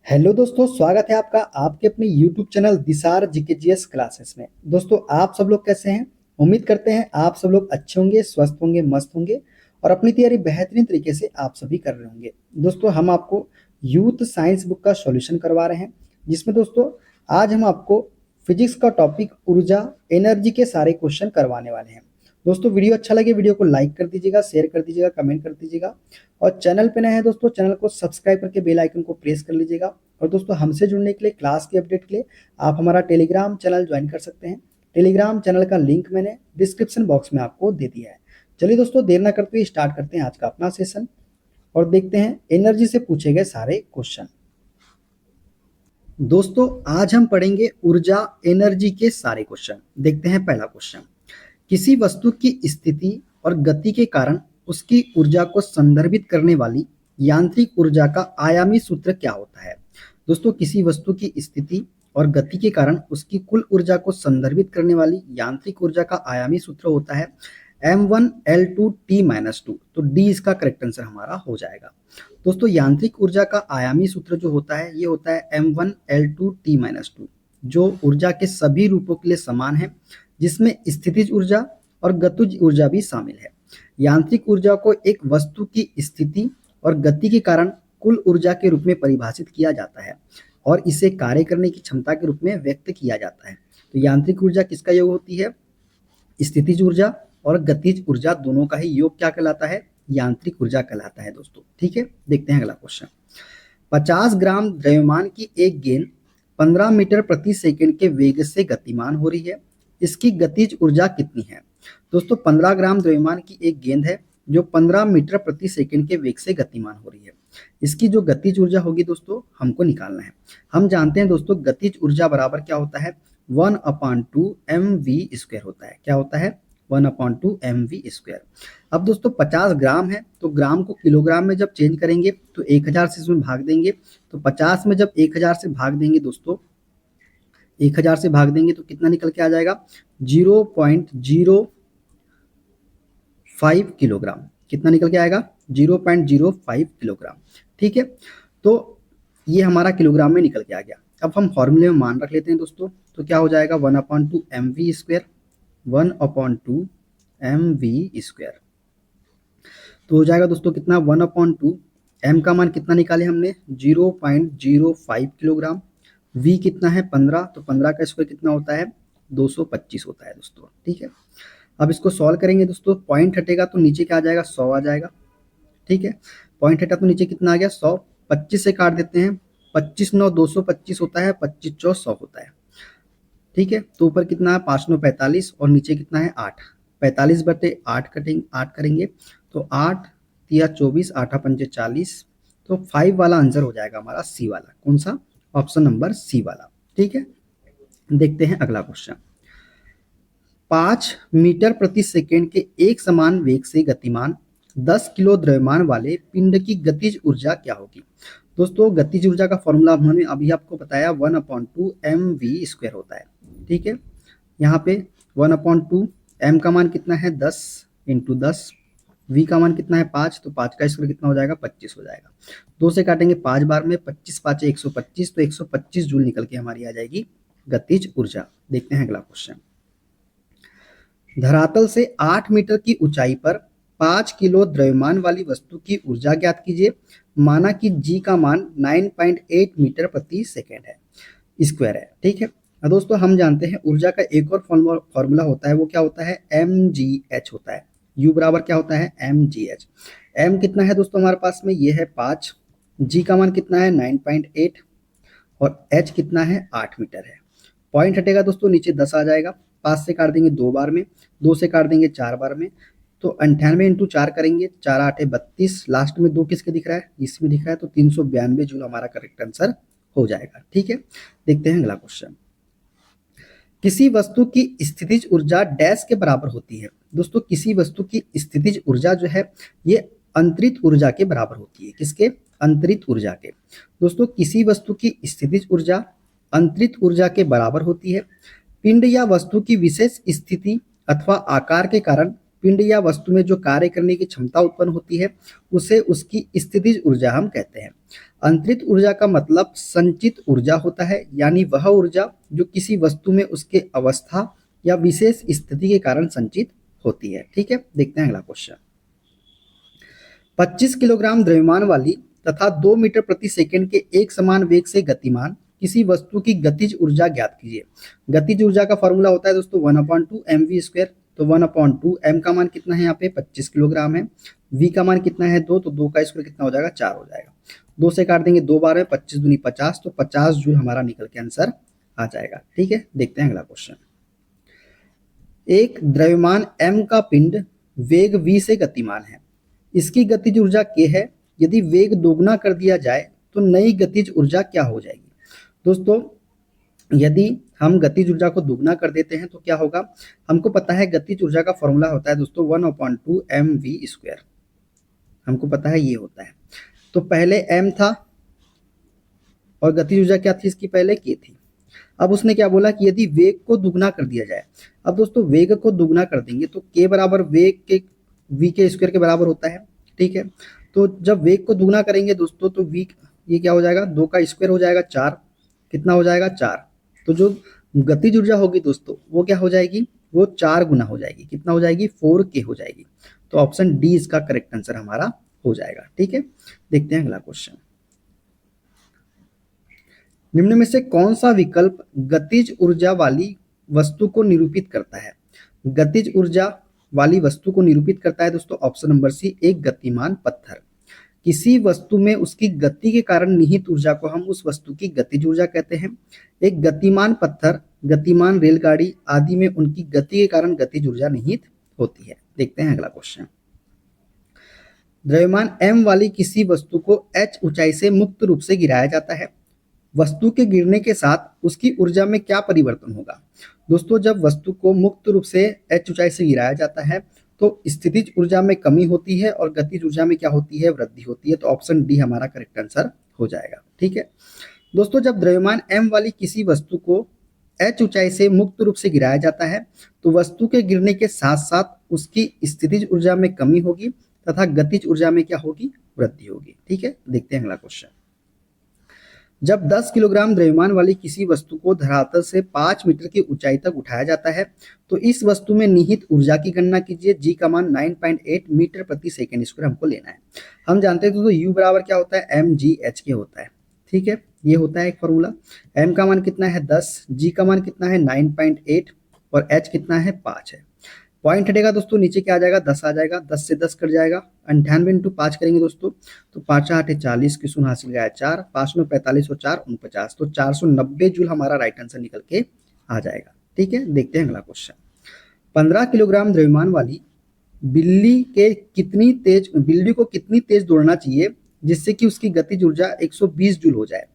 Hello दोस्तों, स्वागत है आपका आपके अपने YouTube चैनल दिसार जीकेजीएस क्लासेस में। दोस्तों, आप सब लोग कैसे हैं? उम्मीद करते हैं आप सब लोग अच्छे होंगे, स्वस्थ होंगे, मस्त होंगे और अपनी तैयारी बेहतरीन तरीके से आप सभी कर रहे होंगे। दोस्तों, हम आपको यूथ साइंस बुक का सॉल्यूशन करवा रहे हैं, जिसमें दोस्तों आज हम आपको फिजिक्स का टॉपिक ऊर्जा एनर्जी के सारे क्वेश्चन करवाने वाले हैं। दोस्तों, वीडियो अच्छा लगे वीडियो को लाइक कर दीजिएगा, शेयर कर दीजिएगा, कमेंट कर दीजिएगा और चैनल पे नए हैं दोस्तों, चैनल को सब्सक्राइब करके बेल आइकन को प्रेस कर लीजिएगा। और दोस्तों, हमसे जुड़ने के लिए, क्लास के अपडेट के लिए आप हमारा टेलीग्राम चैनल ज्वाइन कर सकते हैं। टेलीग्राम चैनल का लिंक मैंने डिस्क्रिप्शन बॉक्स में आपको दे दिया है। चलिए दोस्तों, देर ना करते हुए स्टार्ट करते हैं आज का अपना सेशन और देखते हैं एनर्जी से पूछे गए सारे क्वेश्चन। दोस्तों, आज हम पढ़ेंगे ऊर्जा एनर्जी के सारे क्वेश्चन। देखते हैं पहला क्वेश्चन। किसी वस्तु की स्थिति और गति के कारण उसकी ऊर्जा को संदर्भित करने वाली यांत्रिक ऊर्जा का आयामी सूत्र क्या होता है? दोस्तों, किसी वस्तु की स्थिति और गति के कारण उसकी कुल ऊर्जा को संदर्भित करने वाली यांत्रिक ऊर्जा का आयामी सूत्र होता है m1L2T-2। तो डी इसका करेक्ट आंसर हमारा हो जाएगा। दोस्तों, यांत्रिक ऊर्जा का आयामी सूत्र जो होता है ये होता है m1L2T-2, जो ऊर्जा के सभी रूपों के लिए समान है, जिसमें स्थितिज ऊर्जा और गतिज ऊर्जा भी शामिल है। यांत्रिक ऊर्जा को एक वस्तु की स्थिति और गति के कारण कुल ऊर्जा के रूप में परिभाषित किया जाता है और इसे कार्य करने की क्षमता के रूप में व्यक्त किया जाता है। तो यांत्रिक ऊर्जा किसका योग होती है? स्थितिज ऊर्जा और गतिज ऊर्जा दोनों का ही योग क्या कहलाता है? यांत्रिक ऊर्जा कहलाता है दोस्तों। ठीक है, देखते हैं अगला क्वेश्चन। 50 ग्राम द्रव्यमान की एक गेंद 15 मीटर प्रति सेकंड के वेग से गतिमान हो रही है। इसकी गतिज ऊर्जा कितनी है? दोस्तों, 15 ग्राम द्रव्यमान की एक गेंद है जो 15 मीटर प्रति सेकंड के वेग से गतिमान हो रही है। इसकी जो गतिज ऊर्जा होगी दोस्तों, हमको निकालना है। हम जानते हैं दोस्तों, गतिज ऊर्जा बराबर क्या होता है? 1/2 mv² होता है। क्या होता है? 1/2 mv²। अब दोस्तों 50 ग्राम है, तो ग्राम को किलोग्राम में जब चेंज करेंगे तो 1000 से इसमें भाग देंगे। तो 50 में जब 1000 से भाग देंगे दोस्तों, 1000 से भाग देंगे तो कितना निकल के आ जाएगा? 0.05 किलोग्राम। कितना निकल के आएगा? 0.05 किलोग्राम। ठीक है, तो ये हमारा किलोग्राम में निकल के आ गया। अब हम फॉर्मूले में मान रख लेते हैं दोस्तों, तो क्या हो जाएगा? 1/2 mv², 1/2 mv²। तो हो जाएगा दोस्तों कितना? 1/2 m का मान कितना निकाले हमने? 0.05 किलोग्राम। v कितना है? 15। तो 15 का स्क्वायर कितना होता है? 225 होता है दोस्तों। ठीक है, अब इसको सॉल्व करेंगे दोस्तों। पॉइंट हटेगा तो नीचे क्या आ जाएगा? 100 आ जाएगा। ठीक है, पॉइंट हटा तो नीचे कितना आ गया? 100। 25 से काट देते हैं। 25 9 225 होता है, 25 4 100 होता है। ठीक है, तो ऊपर कितना है? 5 9 45 और नीचे कितना है? 8। 45/8 कटेंगे, 8 करेंगे तो 8 तिया 24, 8 पंजे 40। तो 5 वाला आंसर हो जाएगा हमारा सी वाला। कौन सा? ऑप्शन नंबर सी वाला। ठीक है, देखते हैं अगला क्वेश्चन। 5 मीटर प्रति सेकेंड के एक समान वेग से गतिमान 10 किलो द्रव्यमान वाले पिंड की गतिज ऊर्जा क्या होगी? दोस्तों, गतिज ऊर्जा का फॉर्मूला हमने अभी आपको बताया, 1/2 mv² होता है। ठीक है, यहाँ पे 1/2 m का मान कितना है? 10 × 10। v का मान कितना है? 5। तो 5 का स्क्वायर कितना हो जाएगा? 25 हो जाएगा। 2 से काटेंगे 5 बार में, 25 5 125। तो 125 जूल निकल के हमारी आ जाएगी गतिज ऊर्जा। देखते हैं अगला क्वेश्चन। धरातल से 8 मीटर की ऊंचाई पर 5 किलो द्रव्यमान वाली वस्तु की ऊर्जा ज्ञात कीजिए। माना कि g का मान 9.8 मीटर प्रति सेकेंड है, स्क्वायर है। ठीक है, अब दोस्तों हम जानते हैं ऊर्जा का एक और फॉर्मूला होता है, वो क्या होता है? mgh होता है। u बराबर क्या होता है? mgh। m कितना है दोस्तों हमारे पास में? ये है 5। g का मान कितना है? 9.8 और h कितना है? 8 मीटर है। पॉइंट हटेगा दोस्तों, नीचे 10 आ जाएगा। 5 से काट देंगे 2 बार में, 2 से काट देंगे 4 बार में। तो 98 × 4 करेंगे, 4 8 32। लास्ट में 2 किसके दिख रहा है? इसमें दिख रहा है। तो 392 जूल हमारा करेक्ट आंसर हो जाएगा। ठीक है, देखते हैं अगला क्वेश्चन। किसी वस्तु की स्थितिज ऊर्जा डैश के बराबर होती है? दोस्तों, किसी वस्तु की स्थितिज ऊर्जा जो है ये अंतरित ऊर्जा के बराबर होती है। किसके? अंतरित ऊर्जा के। दोस्तों, किसी वस्तु की स्थितिज ऊर्जा अंतरित ऊर्जा के बराबर होती है। पिंड या वस्तु की विशेष स्थिति अथवा आकार के कारण पिंड या वस्तु में जो कार्य करने की क्षमता उत्पन्न होती है उसे उसकी स्थितिज ऊर्जा हम कहते हैं। अंतरित ऊर्जा का मतलब संचित ऊर्जा होता है, यानी वह ऊर्जा जो किसी वस्तु में उसके अवस्था या विशेष स्थिति के कारण संचित होती है। ठीक है, देखते हैं अगला क्वेश्चन। 25 किलोग्राम द्रव्यमान वाली तथा 2 मीटर प्रति सेकंड के एक समान वेग से गतिमान किसी वस्तु की गतिज ऊर्जा ज्ञात कीजिए। गतिज ऊर्जा का फॉर्मूला होता है दोस्तों 1/2 mv²। तो 1/2 m का मान कितना है, यहाँ पे 25 किलोग्राम है, v का मान कितना है 2, तो 2 का स्क्वायर कितना हो जाएगा 4 हो जाएगा। 2 से काट देंगे 2 बार में 25 दूनी 50, तो 50 जूल हमारा निकल के आंसर आ जाएगा। ठीक है, देखते हैं अगला क्वेश्चन। एक द्रव्यमान m का पिंड वेग v से गतिमान है, इसकी गतिज ऊर्जा k है। यदि वेग दोगुना कर दिया जाए तो नई गतिज ऊर्जा क्या हो जाएगी। दोस्तों यदि हम गतिज ऊर्जा को दुगना कर देते हैं तो क्या होगा, हमको पता है गतिज ऊर्जा का फॉर्मूला होता है दोस्तों 1/2 mv²। हमको पता है ये होता है। तो पहले m था और गतिज ऊर्जा क्या थी इसकी, पहले k थी। अब उसने क्या बोला कि यदि वेग को दुगना कर दिया जाए। अब दोस्तों वेग को दुगना कर देंगे तो k बराबर वेग के v के स्क्वायर के बराबर होता है। ठीक है, तो जब वेग को दुगना करेंगे दोस्तों तो v ये क्या हो जाएगा, 2 का स्क्वायर हो जाएगा 4, कितना हो जाएगा 4। तो जो गतिज ऊर्जा होगी दोस्तों वो क्या हो जाएगी, वो 4 गुना हो जाएगी, कितना हो जाएगी 4k हो जाएगी। तो ऑप्शन डी इसका करेक्ट आंसर हमारा हो जाएगा। ठीक है, देखते हैं अगला क्वेश्चन। निम्न में से कौन सा विकल्प गतिज ऊर्जा वाली वस्तु को निरूपित करता है। गतिज ऊर्जा वाली वस्तु को निरूपित करता है दोस्तों ऑप्शन नंबर सी, एक गतिमान पत्थर। किसी वस्तु में उसकी गति के कारण निहित ऊर्जा को हम उस वस्तु की गतिज ऊर्जा कहते हैं। एक गतिमान पत्थर, गतिमान रेलगाड़ी आदि में उनकी गति के कारण गतिज ऊर्जा निहित होती है। देखते हैं अगला क्वेश्चन। द्रव्यमान m वाली किसी वस्तु को h ऊंचाई से मुक्त रूप से गिराया जाता है। वस्तु के गिरने के साथ उसकी ऊर्जा में क्या परिवर्तन होगा। दोस्तों जब वस्तु को मुक्त रूप से h ऊंचाई से गिराया जाता है तो स्थितिज ऊर्जा में कमी होती है और गतिज ऊर्जा में क्या होती है, वृद्धि होती है। तो ऑप्शन डी हमारा करेक्ट आंसर हो जाएगा। ठीक है दोस्तों, जब द्रव्यमान m वाली किसी वस्तु को h ऊंचाई से मुक्त रूप से गिराया जाता है तो वस्तु के गिरने के साथ साथ उसकी स्थितिज ऊर्जा में कमी होगी तथा गतिज ऊर्जा में क्या होगी, वृद्धि होगी। ठीक है, देखते हैं अगला क्वेश्चन। जब 10 किलोग्राम द्रव्यमान वाली किसी वस्तु को धरातल से 5 मीटर की ऊंचाई तक उठाया जाता है तो इस वस्तु में निहित ऊर्जा की गणना कीजिए। जी का मान 9.8 मीटर प्रति सेकंड स्क्वायर हमको लेना है। हम जानते हैं तो U बराबर क्या होता है, mgh के होता है। ठीक है, ये होता है एक फॉर्मूला। m का मान कितना है 10, g का मान कितना है 9.8 और h कितना है 5 है। पॉइंट हटेगा दोस्तों, नीचे क्या आ जाएगा 10 आ जाएगा, 10 से 10 कट जाएगा। 98 इंटू 5 करेंगे दोस्तों तो 5 8 40 की शून्य हासिल गया 4, 5 9 45 और 4 49, तो 490 जूल हमारा राइट आंसर निकल के आ जाएगा। ठीक है, देखते हैं अगला क्वेश्चन। 15 किलोग्राम द्रव्यमान वाली बिल्ली को कितनी तेज दौड़ना चाहिए जिससे कि उसकी गतिज ऊर्जा 120 जूल हो जाए।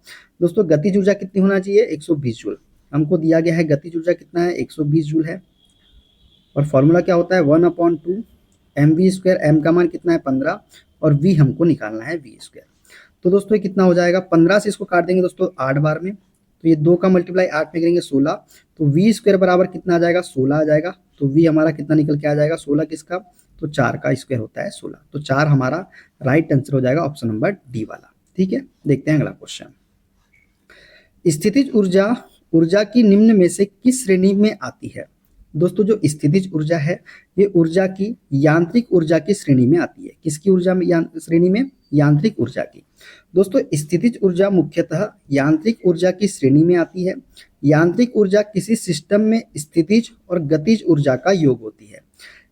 दोस्तों गतिज ऊर्जा कितनी होना चाहिए, 120 जूल। हमको दिया गया है गतिज ऊर्जा कितना है, 120 जूल है। और फॉर्मूला क्या होता है 1/2 mv²। m का मान कितना है 15 और v हमको निकालना है v²। तो दोस्तों ये कितना हो जाएगा, 15 से इसको काट देंगे दोस्तों 8 बार में, तो ये 2 का मल्टीप्लाई 8 में करेंगे 16, तो v² बराबर कितना आ जाएगा 16 आ जाएगा। तो v हमारा कितना निकल के आ जाएगा 16 किसका, तो 4 का स्क्वायर होता है 16, तो 4 हमारा राइट आंसर हो जाएगा ऑप्शन नंबर डी वाला। ठीक है, देखते हैं अगला क्वेश्चन। स्थितिज ऊर्जा की निम्न में से किस श्रेणी में आती है। दोस्तों जो स्थितिज ऊर्जा है ये ऊर्जा की यांत्रिक ऊर्जा की श्रेणी में आती है। किसकी ऊर्जा में, श्रेणी में, यांत्रिक ऊर्जा की। दोस्तों स्थितिज ऊर्जा मुख्यतः यांत्रिक ऊर्जा की श्रेणी में आती है। यांत्रिक ऊर्जा किसी सिस्टम में स्थितिज और गतिज ऊर्जा का योग होती है।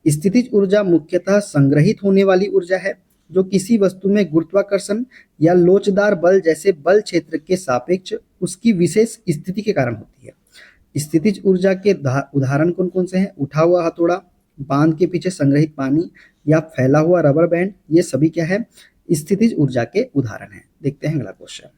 स्थितिज ऊर्जा मुख्यतः संग्रहित होने वाली ऊर्जा है जो किसी वस्तु में गुरुत्वाकर्षण या लोचदार बल जैसे बल क्षेत्र के सापेक्ष उसकी विशेष स्थिति के कारण होती है। स्थितिज ऊर्जा के उदाहरण कौन कौन से हैं, उठा हुआ हथौड़ा, बांध के पीछे संग्रहित पानी या फैला हुआ रबर बैंड, ये सभी क्या है, स्थितिज ऊर्जा के उदाहरण हैं। देखते हैं अगला क्वेश्चन।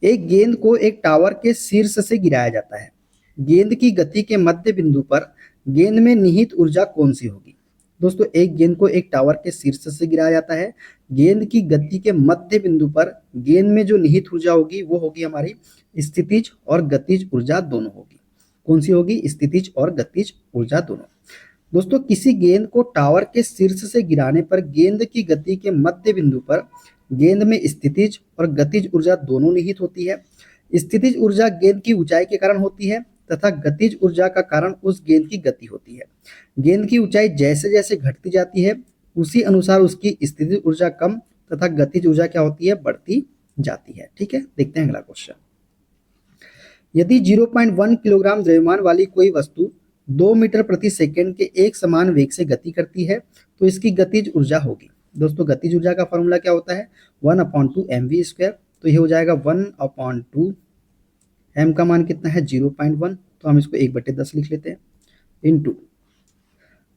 एक गेंद को एक टावर के शीर्ष से गिराया जाता है। गेंद की गति के मध्य बिंदु पर गेंद में निहित ऊर्जा कौन सी होगी। दोस्तों एक गेंद को एक टावर के शीर्ष से गिराया जाता है। गेंद की गति के मध्य बिंदु पर गेंद में जो निहित ऊर्जा होगी वो होगी हमारी स्थितिज और गतिज ऊर्जा दोनों होगी। कौन सी होगी, स्थितिज और गतिज ऊर्जा दोनों। दोस्तों किसी गेंद को टावर के शीर्ष से गिराने पर गेंद की गति के मध्य बिंदु पर गेंद में स्थितिज और गतिज ऊर्जा दोनों निहित होती है। स्थितिज ऊर्जा गेंद की ऊंचाई के कारण होती है तथा गतिज ऊर्जा का कारण उस गेंद की गति होती है। गेंद की ऊंचाई जैसे जैसे घटती जाती है उसी अनुसार उसकी स्थितिज ऊर्जा कम तथा गतिज ऊर्जा क्या होती है, बढ़ती जाती है। ठीक है, देखते हैं अगला क्वेश्चन। यदि 0.1 किलोग्राम द्रव्यमान वाली कोई वस्तु 2 मीटर प्रति सेकंड के एक समान वेग से गति करती है तो इसकी गतिज ऊर्जा होगी। दोस्तों गतिज ऊर्जा का फॉर्मूला क्या होता है, 1/2 mv²। तो ये हो जाएगा 1/2, m का मान कितना है 0.1, तो हम इसको 1/10 लिख लेते हैं, इंटू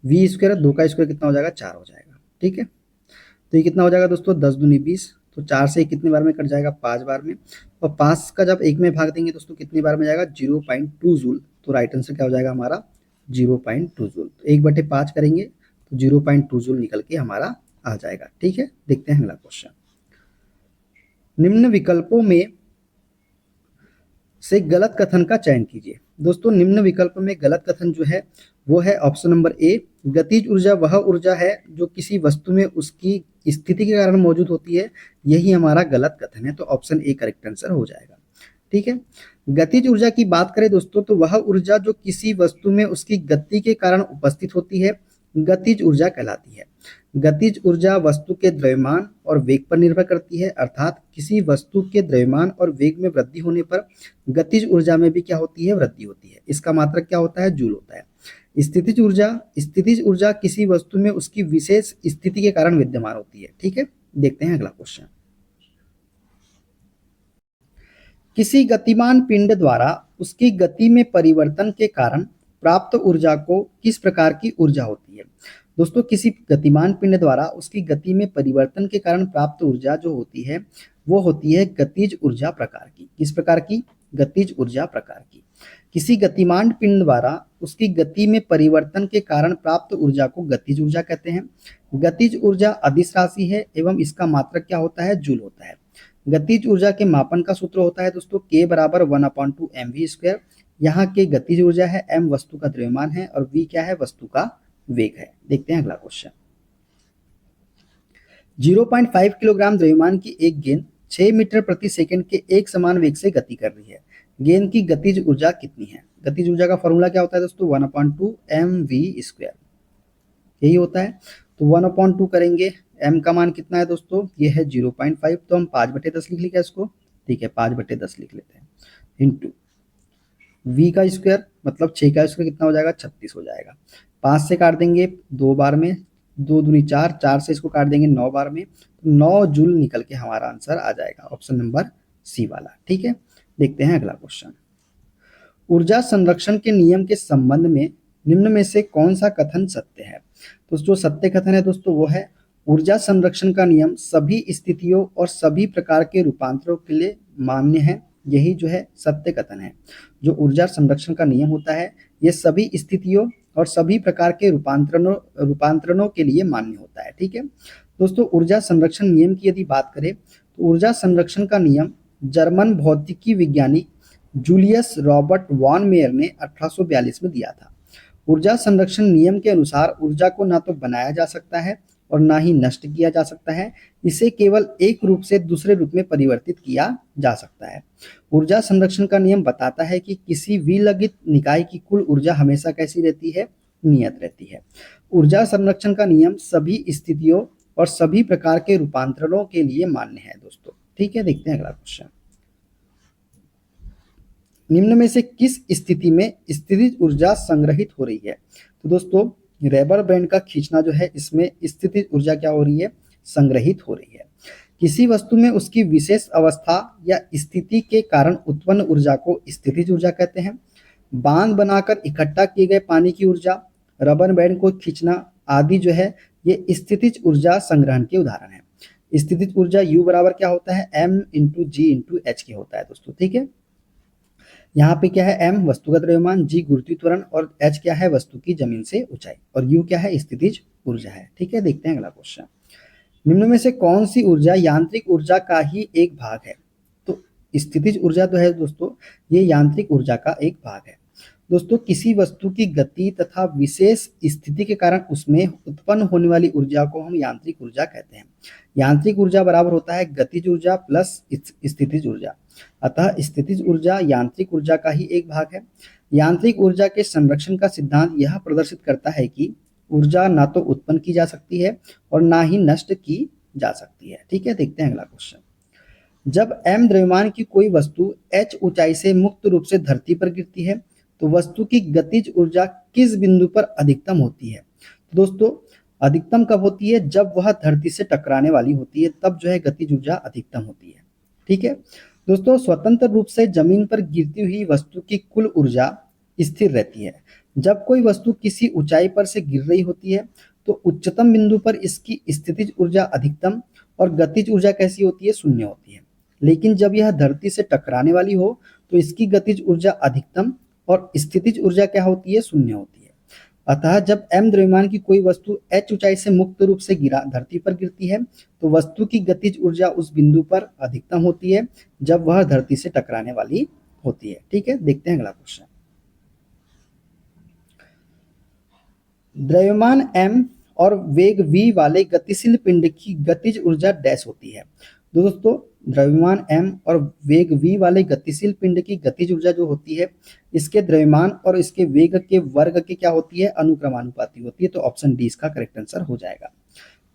v², 2 का स्क्वायर कितना हो जाएगा 4 हो जाएगा। ठीक है, तो ये कितना हो जाएगा दोस्तों 10 दूनी 20, तो 4 से कितने बार में कट जाएगा 5 बार में, और 5 का जब 1 में भाग देंगे दोस्तों कितनी बार में जाएगा 0.2 जूल। तो राइट आंसर क्या हो जाएगा हमारा 0.2 जूल। तो 1/5 करेंगे तो 0.2 जूल निकल के हमारा आ जाएगा। ठीक है, देखते हैं अगला क्वेश्चन। निम्न विकल्पों में से गलत कथन का चयन कीजिए। दोस्तों निम्न विकल्प में गलत कथन जो है वो है ऑप्शन नंबर ए, गतिज ऊर्जा वह ऊर्जा है जो किसी वस्तु में उसकी स्थिति के कारण मौजूद होती है। यही हमारा गलत कथन है, तो ऑप्शन ए करेक्ट आंसर हो जाएगा। ठीक है, गतिज ऊर्जा की बात करें दोस्तों तो वह ऊर्जा जो किसी वस्तु में उसकी गति के कारण उपस्थित होती है गतिज ऊर्जा कहलाती है। गतिज ऊर्जा वस्तु के द्रव्यमान और वेग पर निर्भर करती है, अर्थात किसी वस्तु के द्रव्यमान और वेग में वृद्धि होने पर गतिज ऊर्जा में भी क्या होती है, वृद्धि होती है। इसका मात्रक क्या होता है, जूल होता है। स्थितिज ऊर्जा किसी वस्तु में उसकी विशेष स्थिति के कारण विद्यमान होती है। ठीक है, देखते हैं अगला क्वेश्चन। किसी गतिमान पिंड द्वारा उसकी गति में परिवर्तन के कारण प्राप्त ऊर्जा को किस प्रकार की ऊर्जा होती है। दोस्तों किसी गतिमान पिंड द्वारा उसकी गति में परिवर्तन के कारण प्राप्त ऊर्जा जो होती है वो होती है गतिज ऊर्जा प्रकार की। किस प्रकार की, गतिज ऊर्जा प्रकार की। किसी गतिमान पिंड द्वारा उसकी गति में परिवर्तन के कारण प्राप्त ऊर्जा को गतिज ऊर्जा कहते हैं। गतिज ऊर्जा अदिश राशि है एवं इसका मात्रक क्या होता है, जूल होता है। गतिज ऊर्जा के मापन का सूत्र होता है दोस्तों k बराबर 1/2 mv²। यहाँ के गतिज ऊर्जा है, m वस्तु का द्रव्यमान है और v क्या है, वस्तु का वेग है। देखते हैं अगला क्वेश्चन। 0.5 किलोग्राम द्रव्यमान की एक गेंद 6 मीटर प्रति सेकंड के एक समान वेग से गति कर रही है। गेंद की गतिज ऊर्जा कितनी है। गतिज ऊर्जा का फॉर्मूला क्या होता है दोस्तों, 1/2 mv², यही होता है। तो 1/2 करेंगे, m का मान कितना है दोस्तों, ये है 0.5, तो हम 5/10 लिख लेंगे इसको। ठीक है, 5/10 लिख लेते हैं, इंटू v का स्क्वायर मतलब 6 का स्क्वायर कितना हो जाएगा 36 हो जाएगा। 5 से काट देंगे 2 बार में, 2 दूनी 4, 4 से इसको काट देंगे 9 बार में, तो 9 जूल निकल के हमारा आंसर आ जाएगा, ऑप्शन नंबर सी वाला। ठीक है, देखते हैं अगला क्वेश्चन। ऊर्जा संरक्षण के नियम के संबंध में निम्न में से कौन सा कथन सत्य है। तो जो सत्य कथन है दोस्तों वो है, ऊर्जा संरक्षण का नियम सभी स्थितियों और सभी प्रकार के रूपांतरों के लिए मान्य है। यही जो है सत्य कथन है। जो ऊर्जा संरक्षण का नियम होता है ये सभी स्थितियों और सभी प्रकार के रूपांतरणों के लिए मान्य होता है। ठीक है दोस्तों, ऊर्जा संरक्षण नियम की यदि बात करें तो ऊर्जा संरक्षण का नियम जर्मन भौतिकी विज्ञानी जूलियस रॉबर्ट वॉन मेयर ने 1842 में दिया था। ऊर्जा संरक्षण नियम के अनुसार ऊर्जा को ना तो बनाया जा सकता है और ना ही नष्ट किया जा सकता है, इसे केवल एक रूप से दूसरे रूप में परिवर्तित किया जा सकता है। ऊर्जा संरक्षण का नियम बताता है कि किसी विलगित निकाय की कुल ऊर्जा हमेशा कैसी रहती है, नियत रहती है। ऊर्जा संरक्षण का नियम सभी स्थितियों और सभी प्रकार के रूपांतरणों के लिए मान्य है दोस्तों। ठीक है, देखते हैं अगला क्वेश्चन। निम्न में से किस स्थिति में स्थितिज ऊर्जा संग्रहित हो रही है। तो दोस्तों रबर बैंड का खींचना जो है इसमें स्थितिज ऊर्जा क्या हो रही है, संग्रहित हो रही है। किसी वस्तु में उसकी विशेष अवस्था या स्थिति के कारण उत्पन्न ऊर्जा को स्थितिज ऊर्जा कहते हैं। बांध बनाकर इकट्ठा किए गए पानी की ऊर्जा, रबर बैंड को खींचना आदि जो है ये स्थितिज ऊर्जा संग्रहण के उदाहरण है। स्थितिज ऊर्जा U बराबर क्या होता है, m इंटू जी इंटू एच के होता है दोस्तों। ठीक है, यहाँ पे क्या है, m वस्तुगत द्रव्यमान, g गुरुत्वीय त्वरण और h क्या है, वस्तु की जमीन से ऊंचाई, और u क्या है, स्थितिज ऊर्जा है। ठीक है, देखते हैं अगला क्वेश्चन। निम्न में से कौन सी ऊर्जा यांत्रिक ऊर्जा का ही एक भाग है। तो स्थितिज ऊर्जा तो है दोस्तों ये यांत्रिक ऊर्जा का एक भाग है। दोस्तों किसी वस्तु की गति तथा विशेष स्थिति के कारण उसमें उत्पन्न होने वाली ऊर्जा को हम यांत्रिक ऊर्जा कहते हैं। यांत्रिक ऊर्जा बराबर होता है गतिज ऊर्जा प्लस स्थितिज ऊर्जा। अतः स्थितिज ऊर्जा यांत्रिक ऊर्जा का ही एक भाग है। यांत्रिक ऊर्जा के संरक्षण का सिद्धांत यह प्रदर्शित करता है कि ऊर्जा ना तो उत्पन्न की जा सकती है और ना ही नष्ट की जा सकती है। ठीक है, देखते हैं अगला क्वेश्चन। जब m द्रव्यमान की कोई वस्तु h ऊंचाई से मुक्त रूप से धरती पर गिरती है तो वस्तु की गतिज ऊर्जा किस बिंदु पर अधिकतम होती है? तो दोस्तों अधिकतम कब होती है? जब वह धरती से टकराने वाली होती है, तब जो है गतिज ऊर्जा अधिकतम होती है। ठीक है दोस्तों, स्वतंत्र रूप से जमीन पर गिरती हुई वस्तु की कुल ऊर्जा स्थिर रहती है। जब कोई वस्तु किसी ऊंचाई पर से गिर रही होती है तो उच्चतम बिंदु पर इसकी स्थितिज ऊर्जा अधिकतम और गतिज ऊर्जा कैसी होती है? शून्य होती है। लेकिन जब यह धरती से टकराने वाली हो तो इसकी गतिज ऊर्जा अधिकतम और स्थितिज ऊर्जा क्या होती है? शून्य होती है। अतः जब m द्रव्यमान की कोई वस्तु h ऊंचाई से मुक्त रूप से धरती पर गिरती है तो वस्तु की गतिज ऊर्जा उस बिंदु पर अधिकतम होती है जब वह धरती से टकराने वाली होती है। ठीक है, देखते हैं अगला क्वेश्चन। द्रव्यमान m और वेग v वाले गतिशील पिंड की गतिज ऊर्जा डैश होती है। दोस्तों द्रव्यमान m और वेग v वाले गतिशील पिंड की गतिज ऊर्जा जो होती है इसके द्रव्यमान और इसके वेग के वर्ग की क्या होती है? अनुक्रमानुपाती होती है। तो ऑप्शन डी इसका करेक्ट आंसर हो जाएगा।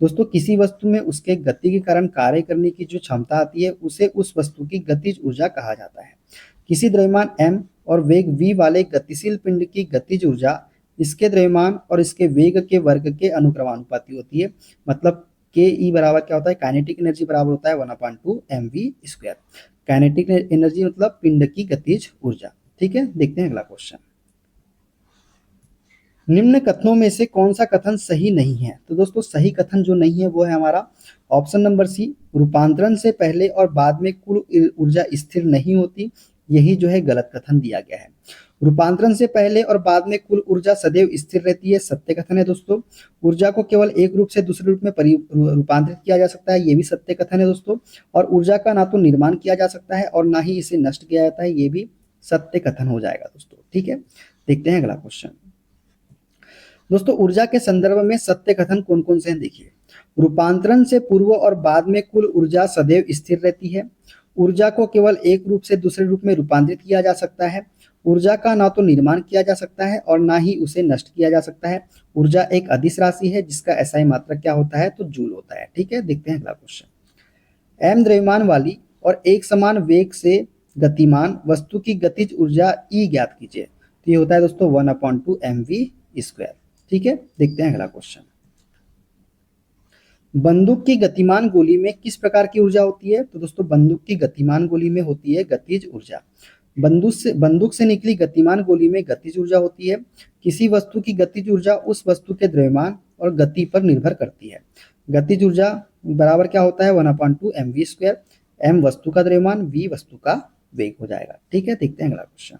दोस्तों किसी वस्तु में उसके गति के कारण कार्य करने की जो क्षमता आती है उसे उस वस्तु की गतिज ऊर्जा कहा जाता है। किसी द्रव्यमान m और वेग v वाले गतिशील पिंड की गतिज ऊर्जा इसके द्रव्यमान और इसके वेग के वर्ग के अनुक्रमानुपाती होती है। मतलब के ई बराबर क्या होता है? काइनेटिक एनर्जी बराबर होता है 1/2 mv²। काइनेटिक एनर्जी मतलब पिंड की गतिज ऊर्जा। ठीक है, देखते हैं अगला क्वेश्चन। निम्न कथनों में से कौन सा कथन सही नहीं है? तो दोस्तों सही कथन जो नहीं है वो है हमारा ऑप्शन नंबर सी, रूपांतरण से पहले और बाद में कुल ऊर्जा स्थिर नहीं होती। यही जो है गलत कथन दिया गया है। रूपांतरण से पहले और बाद में कुल ऊर्जा सदैव स्थिर रहती है, सत्य कथन है दोस्तों। ऊर्जा को केवल एक रूप से दूसरे रूप में रूपांतरित किया जा सकता है, ये भी सत्य कथन है दोस्तों। और ऊर्जा का ना तो निर्माण किया जा सकता है और ना ही इसे नष्ट किया जाता है, ये भी सत्य कथन हो जाएगा दोस्तों। ठीक है, देखते हैं अगला क्वेश्चन। दोस्तों ऊर्जा के संदर्भ में सत्य कथन कौन कौन से हैं? देखिए, रूपांतरण से पूर्व और बाद में कुल ऊर्जा सदैव स्थिर रहती है। ऊर्जा को केवल एक रूप से दूसरे रूप में रूपांतरित किया जा सकता है। ऊर्जा का ना तो निर्माण किया जा सकता है और ना ही उसे नष्ट किया जा सकता है। ऊर्जा एक अदिश राशि है जिसका एसआई मात्रक क्या होता है? तो जूल होता है। ठीक है, देखते हैं अगला क्वेश्चन। m द्रव्यमान वाली और एक समान वेग से गतिमान वस्तु की गतिज ऊर्जा E ज्ञात कीजिए। तो ये होता है दोस्तों 1/2 mv²। ठीक है, देखते हैं अगला क्वेश्चन। बंदूक की गतिमान गोली में किस प्रकार की ऊर्जा होती है? तो दोस्तों बंदूक की गतिमान गोली में होती है गतिज ऊर्जा। बंदूक से निकली गतिमान गोली में गतिज ऊर्जा होती है। किसी वस्तु की गतिज ऊर्जा उस वस्तु के द्रव्यमान और गति पर निर्भर करती है। गतिज ऊर्जा बराबर क्या होता है? 1/2 mv²। m वस्तु का द्रव्यमान, v वस्तु का वेग हो जाएगा। ठीक है, देखते हैं अगला क्वेश्चन।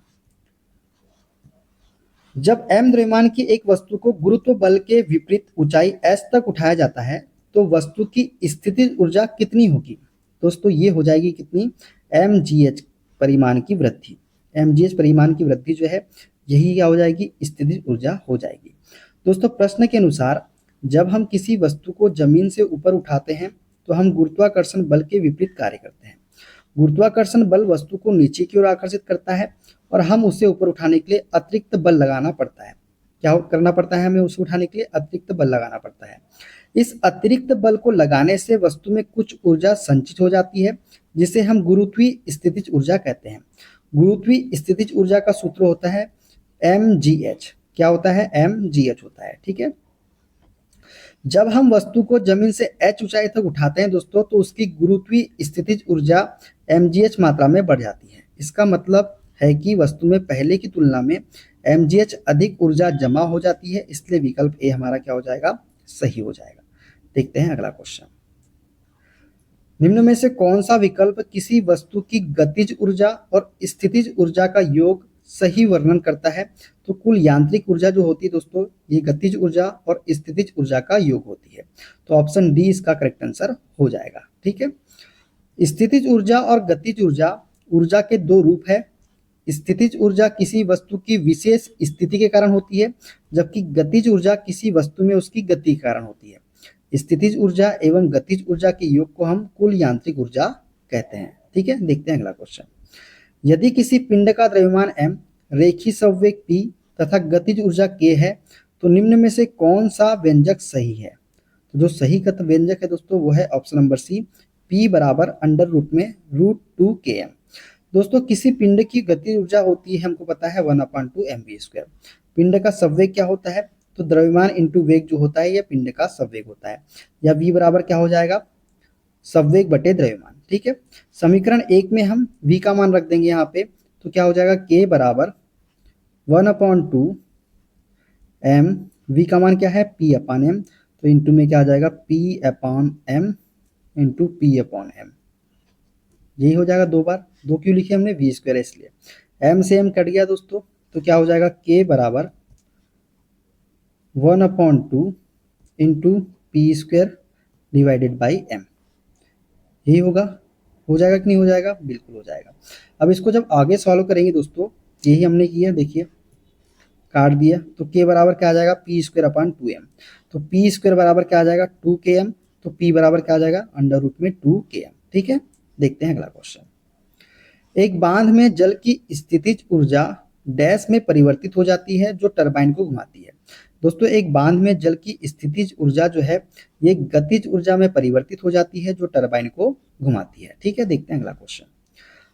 जब m द्रव्यमान की एक वस्तु को गुरुत्व बल के विपरीत ऊंचाई s तक उठाया जाता है तो वस्तु की स्थितिज ऊर्जा कितनी होगी? दोस्तों ये हो जाएगी कितनी? mgh परिमाण की वृद्धि। mgh परिमाण की वृद्धि जो है यही क्या हो जाएगी? स्थितिज ऊर्जा हो जाएगी। दोस्तों प्रश्न के अनुसार जब हम किसी वस्तु को जमीन से ऊपर उठाते हैं तो हम गुरुत्वाकर्षण बल के विपरीत कार्य करते हैं। गुरुत्वाकर्षण बल वस्तु को नीचे की ओर आकर्षित करता है और हम उसे ऊपर उठाने के लिए अतिरिक्त बल लगाना पड़ता है। क्या करना पड़ता है? हमें उसे उठाने के लिए अतिरिक्त बल लगाना पड़ता है। इस अतिरिक्त बल को लगाने से वस्तु में कुछ ऊर्जा संचित हो जाती है जिसे हम गुरुत्वीय स्थितिज ऊर्जा कहते हैं। गुरुत्वीय स्थितिज ऊर्जा का सूत्र होता है mgh। क्या होता है? mgh होता है। ठीक है, जब हम वस्तु को जमीन से h ऊंचाई तक उठाते हैं दोस्तों तो उसकी गुरुत्वीय स्थितिज ऊर्जा mgh मात्रा में बढ़ जाती है। इसका मतलब है कि वस्तु में पहले की तुलना में mgh अधिक ऊर्जा जमा हो जाती है, इसलिए विकल्प ए हमारा क्या हो जाएगा? सही हो जाएगा। देखते हैं अगला क्वेश्चन। निम्न में से कौन सा विकल्प किसी वस्तु की गतिज ऊर्जा और स्थितिज ऊर्जा का योग सही वर्णन करता है? तो कुल यांत्रिक ऊर्जा जो होती है दोस्तों ये गतिज ऊर्जा और स्थितिज ऊर्जा का योग होती है। तो ऑप्शन डी इसका करेक्ट आंसर हो जाएगा। ठीक है, स्थितिज ऊर्जा और गतिज ऊर्जा ऊर्जा के दो रूप है। स्थितिज ऊर्जा किसी वस्तु की विशेष स्थिति के कारण होती है, जबकि गतिज ऊर्जा किसी वस्तु में उसकी गति के कारण होती है। स्थितिज ऊर्जा एवं गतिज ऊर्जा के योग को हम कुल यांत्रिक ऊर्जा कहते हैं। ठीक है, देखते हैं अगला क्वेश्चन। यदि किसी पिंड का द्रव्यमान m, रेखीय संवेग p तथा गतिज ऊर्जा k है, तो निम्न में से कौन सा व्यंजक सही है? तो जो सही कथ व्यंजक है दोस्तों वो है ऑप्शन नंबर सी, p बराबर अंडर रूट में √2km। दोस्तों किसी पिंड की गतिज ऊर्जा होती है, हमको पता है 1/2 mv²। पिंड का संवेग क्या होता है? तो द्रव्यमान इंटू वेग जो होता है ये पिंड का संवेग होता है, या v बराबर क्या हो जाएगा? संवेग बटे द्रव्यमान। ठीक है, समीकरण 1 में हम v का मान रख देंगे यहाँ पे, तो क्या हो जाएगा? k बराबर 1/2 m, v का मान क्या है? p/m, तो इंटू में क्या आ जाएगा? p/m into p/m। यही हो जाएगा, दो बार, दो क्यों लिखे हमने? v² है इसलिए। m से m कट गया दोस्तों, तो क्या हो जाएगा? k बराबर 1/2 into p² divided by m। यही होगा, हो जाएगा कि नहीं हो जाएगा? बिल्कुल हो जाएगा। अब इसको जब आगे सॉल्व करेंगे दोस्तों, यही हमने किया, देखिए काट दिया, तो k बराबर क्या आ जाएगा? p²/2m। तो p² बराबर क्या आ जाएगा? 2km। तो p बराबर क्या आ जाएगा? अंडर रूट में 2km। ठीक है, देखते हैं अगला क्वेश्चन। एक बांध में जल की स्थितिज ऊर्जा डैश में परिवर्तित हो जाती है जो टरबाइन को घुमाती है। दोस्तों एक बांध में जल की स्थितिज ऊर्जा जो है ये गतिज ऊर्जा में परिवर्तित हो जाती है जो टरबाइन को घुमाती है। ठीक है, देखते हैं अगला क्वेश्चन।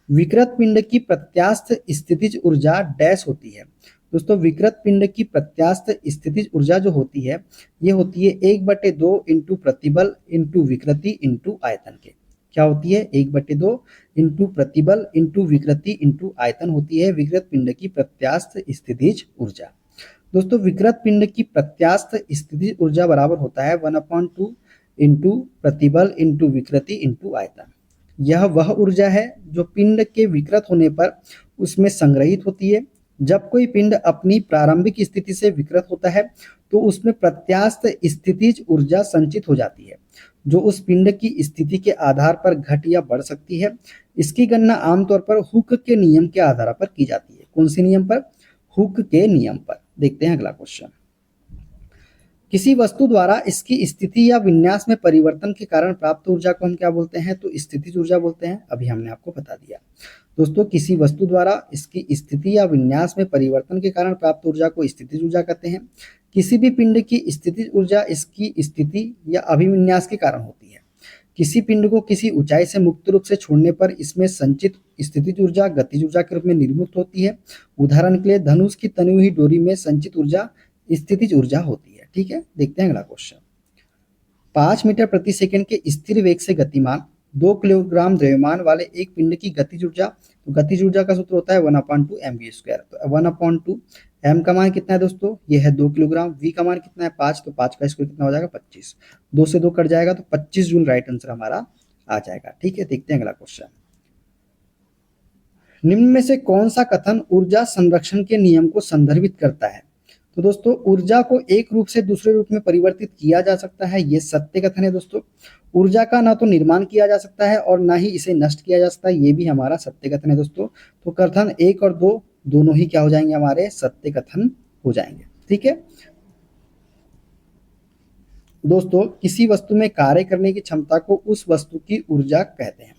विकृत पिंड की प्रत्यास्थ स्थितिज ऊर्जा डैश होती है। दोस्तों विकृत पिंड की प्रत्यास्थ स्थितिज ऊर्जा जो होती है ये होती है 1/2 इंटू प्रतिबल इंटू विकृति इंटू आयतन के। क्या होती है? 1/2 इंटू प्रतिबल इंटू विकृति इंटू आयतन होती है विकृत पिंड की प्रत्यास्थ स्थितिज ऊर्जा। दोस्तों विकृत पिंड की प्रत्यास्थ स्थितिज ऊर्जा बराबर होता है 1/2 इंटू प्रतिबल इंटू विकृति इंटू आयतन। यह वह ऊर्जा है जो पिंड के विकृत होने पर उसमें संग्रहित होती है। जब कोई पिंड अपनी प्रारंभिक स्थिति से विकृत होता है तो उसमें प्रत्यास्थ स्थितिज ऊर्जा संचित हो जाती है जो उस पिंड की स्थिति के आधार पर घट या बढ़ सकती है। इसकी गणना आमतौर पर हुक के नियम के आधार पर की जाती है। कौन से नियम पर? हुक के नियम पर। देखते हैं अगला क्वेश्चन। किसी वस्तु द्वारा इसकी स्थिति या विन्यास में परिवर्तन के कारण प्राप्त ऊर्जा को हम क्या बोलते हैं? तो स्थितिज ऊर्जा बोलते हैं। अभी हमने आपको बता दिया। दोस्तों किसी वस्तु द्वारा इसकी स्थिति या विन्यास में परिवर्तन के कारण प्राप्त ऊर्जा को स्थितिज ऊर्जा कहते हैं। किसी भी पिंड की स्थितिज ऊर्जा इसकी स्थिति या अभिविन्यास के कारण होती है। किसी पिंड को किसी ऊंचाई से मुक्त रूप से छोड़ने पर इसमें संचित स्थितिज ऊर्जा गतिज ऊर्जा के रूप में निर्मुक्त होती है। उदाहरण के लिए धनुष की तनी हुई डोरी में संचित ऊर्जा स्थितिज ऊर्जा होती है। ठीक है, देखते हैं अगला क्वेश्चन। 5 मीटर प्रति सेकंड के स्थिर वेग से गतिमान 2 किलोग्राम द्रव्यमान वाले एक पिंड की गतिज ऊर्जा, तो गतिज ऊर्जा का सूत्र होता है 1/2 mv²। तो 1/2 m का मान कितना है दोस्तों? ये है 2 किलोग्राम। v का मान कितना है? 5, तो 5 का स्क्वायर कितना हो जाएगा? 25। 2 से 2 कट जाएगा तो 25 जूल राइट आंसर हमारा आ जाएगा। ठीक है, देखते हैं अगला क्वेश्चन। निम्न में से कौन सा कथन ऊर्जा संरक्षण के नियम को संदर्भित करता है? तो दोस्तों ऊर्जा को एक रूप से दूसरे रूप में परिवर्तित किया जा सकता है, ये सत्य कथन है दोस्तों। ऊर्जा का ना तो निर्माण किया जा सकता है और ना ही इसे नष्ट किया जा सकता है, ये भी हमारा सत्य कथन है दोस्तों। तो कथन 1 और 2 दोनों ही क्या हो जाएंगे? हमारे सत्य कथन हो जाएंगे। ठीक है दोस्तों, किसी वस्तु में कार्य करने की क्षमता को उस वस्तु की ऊर्जा कहते हैं।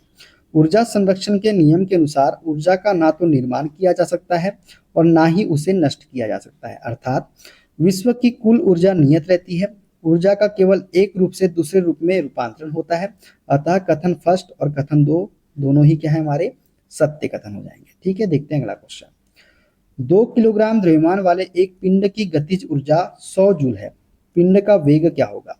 ऊर्जा संरक्षण के नियम के अनुसार ऊर्जा का ना तो निर्माण किया जा सकता है और ना ही उसे नष्ट किया जा सकता है, अर्थात विश्व की कुल ऊर्जा नियत रहती है। ऊर्जा का केवल एक रूप से दूसरे रूप में रूपांतरण होता है। अतः कथन फर्स्ट और कथन 2 दोनों ही क्या है? हमारे सत्य कथन हो जाएंगे। ठीक है, देखते हैं अगला क्वेश्चन। 2 किलोग्राम द्रव्यमान वाले एक पिंड की गतिज ऊर्जा 100 जूल है। पिंड का वेग क्या होगा?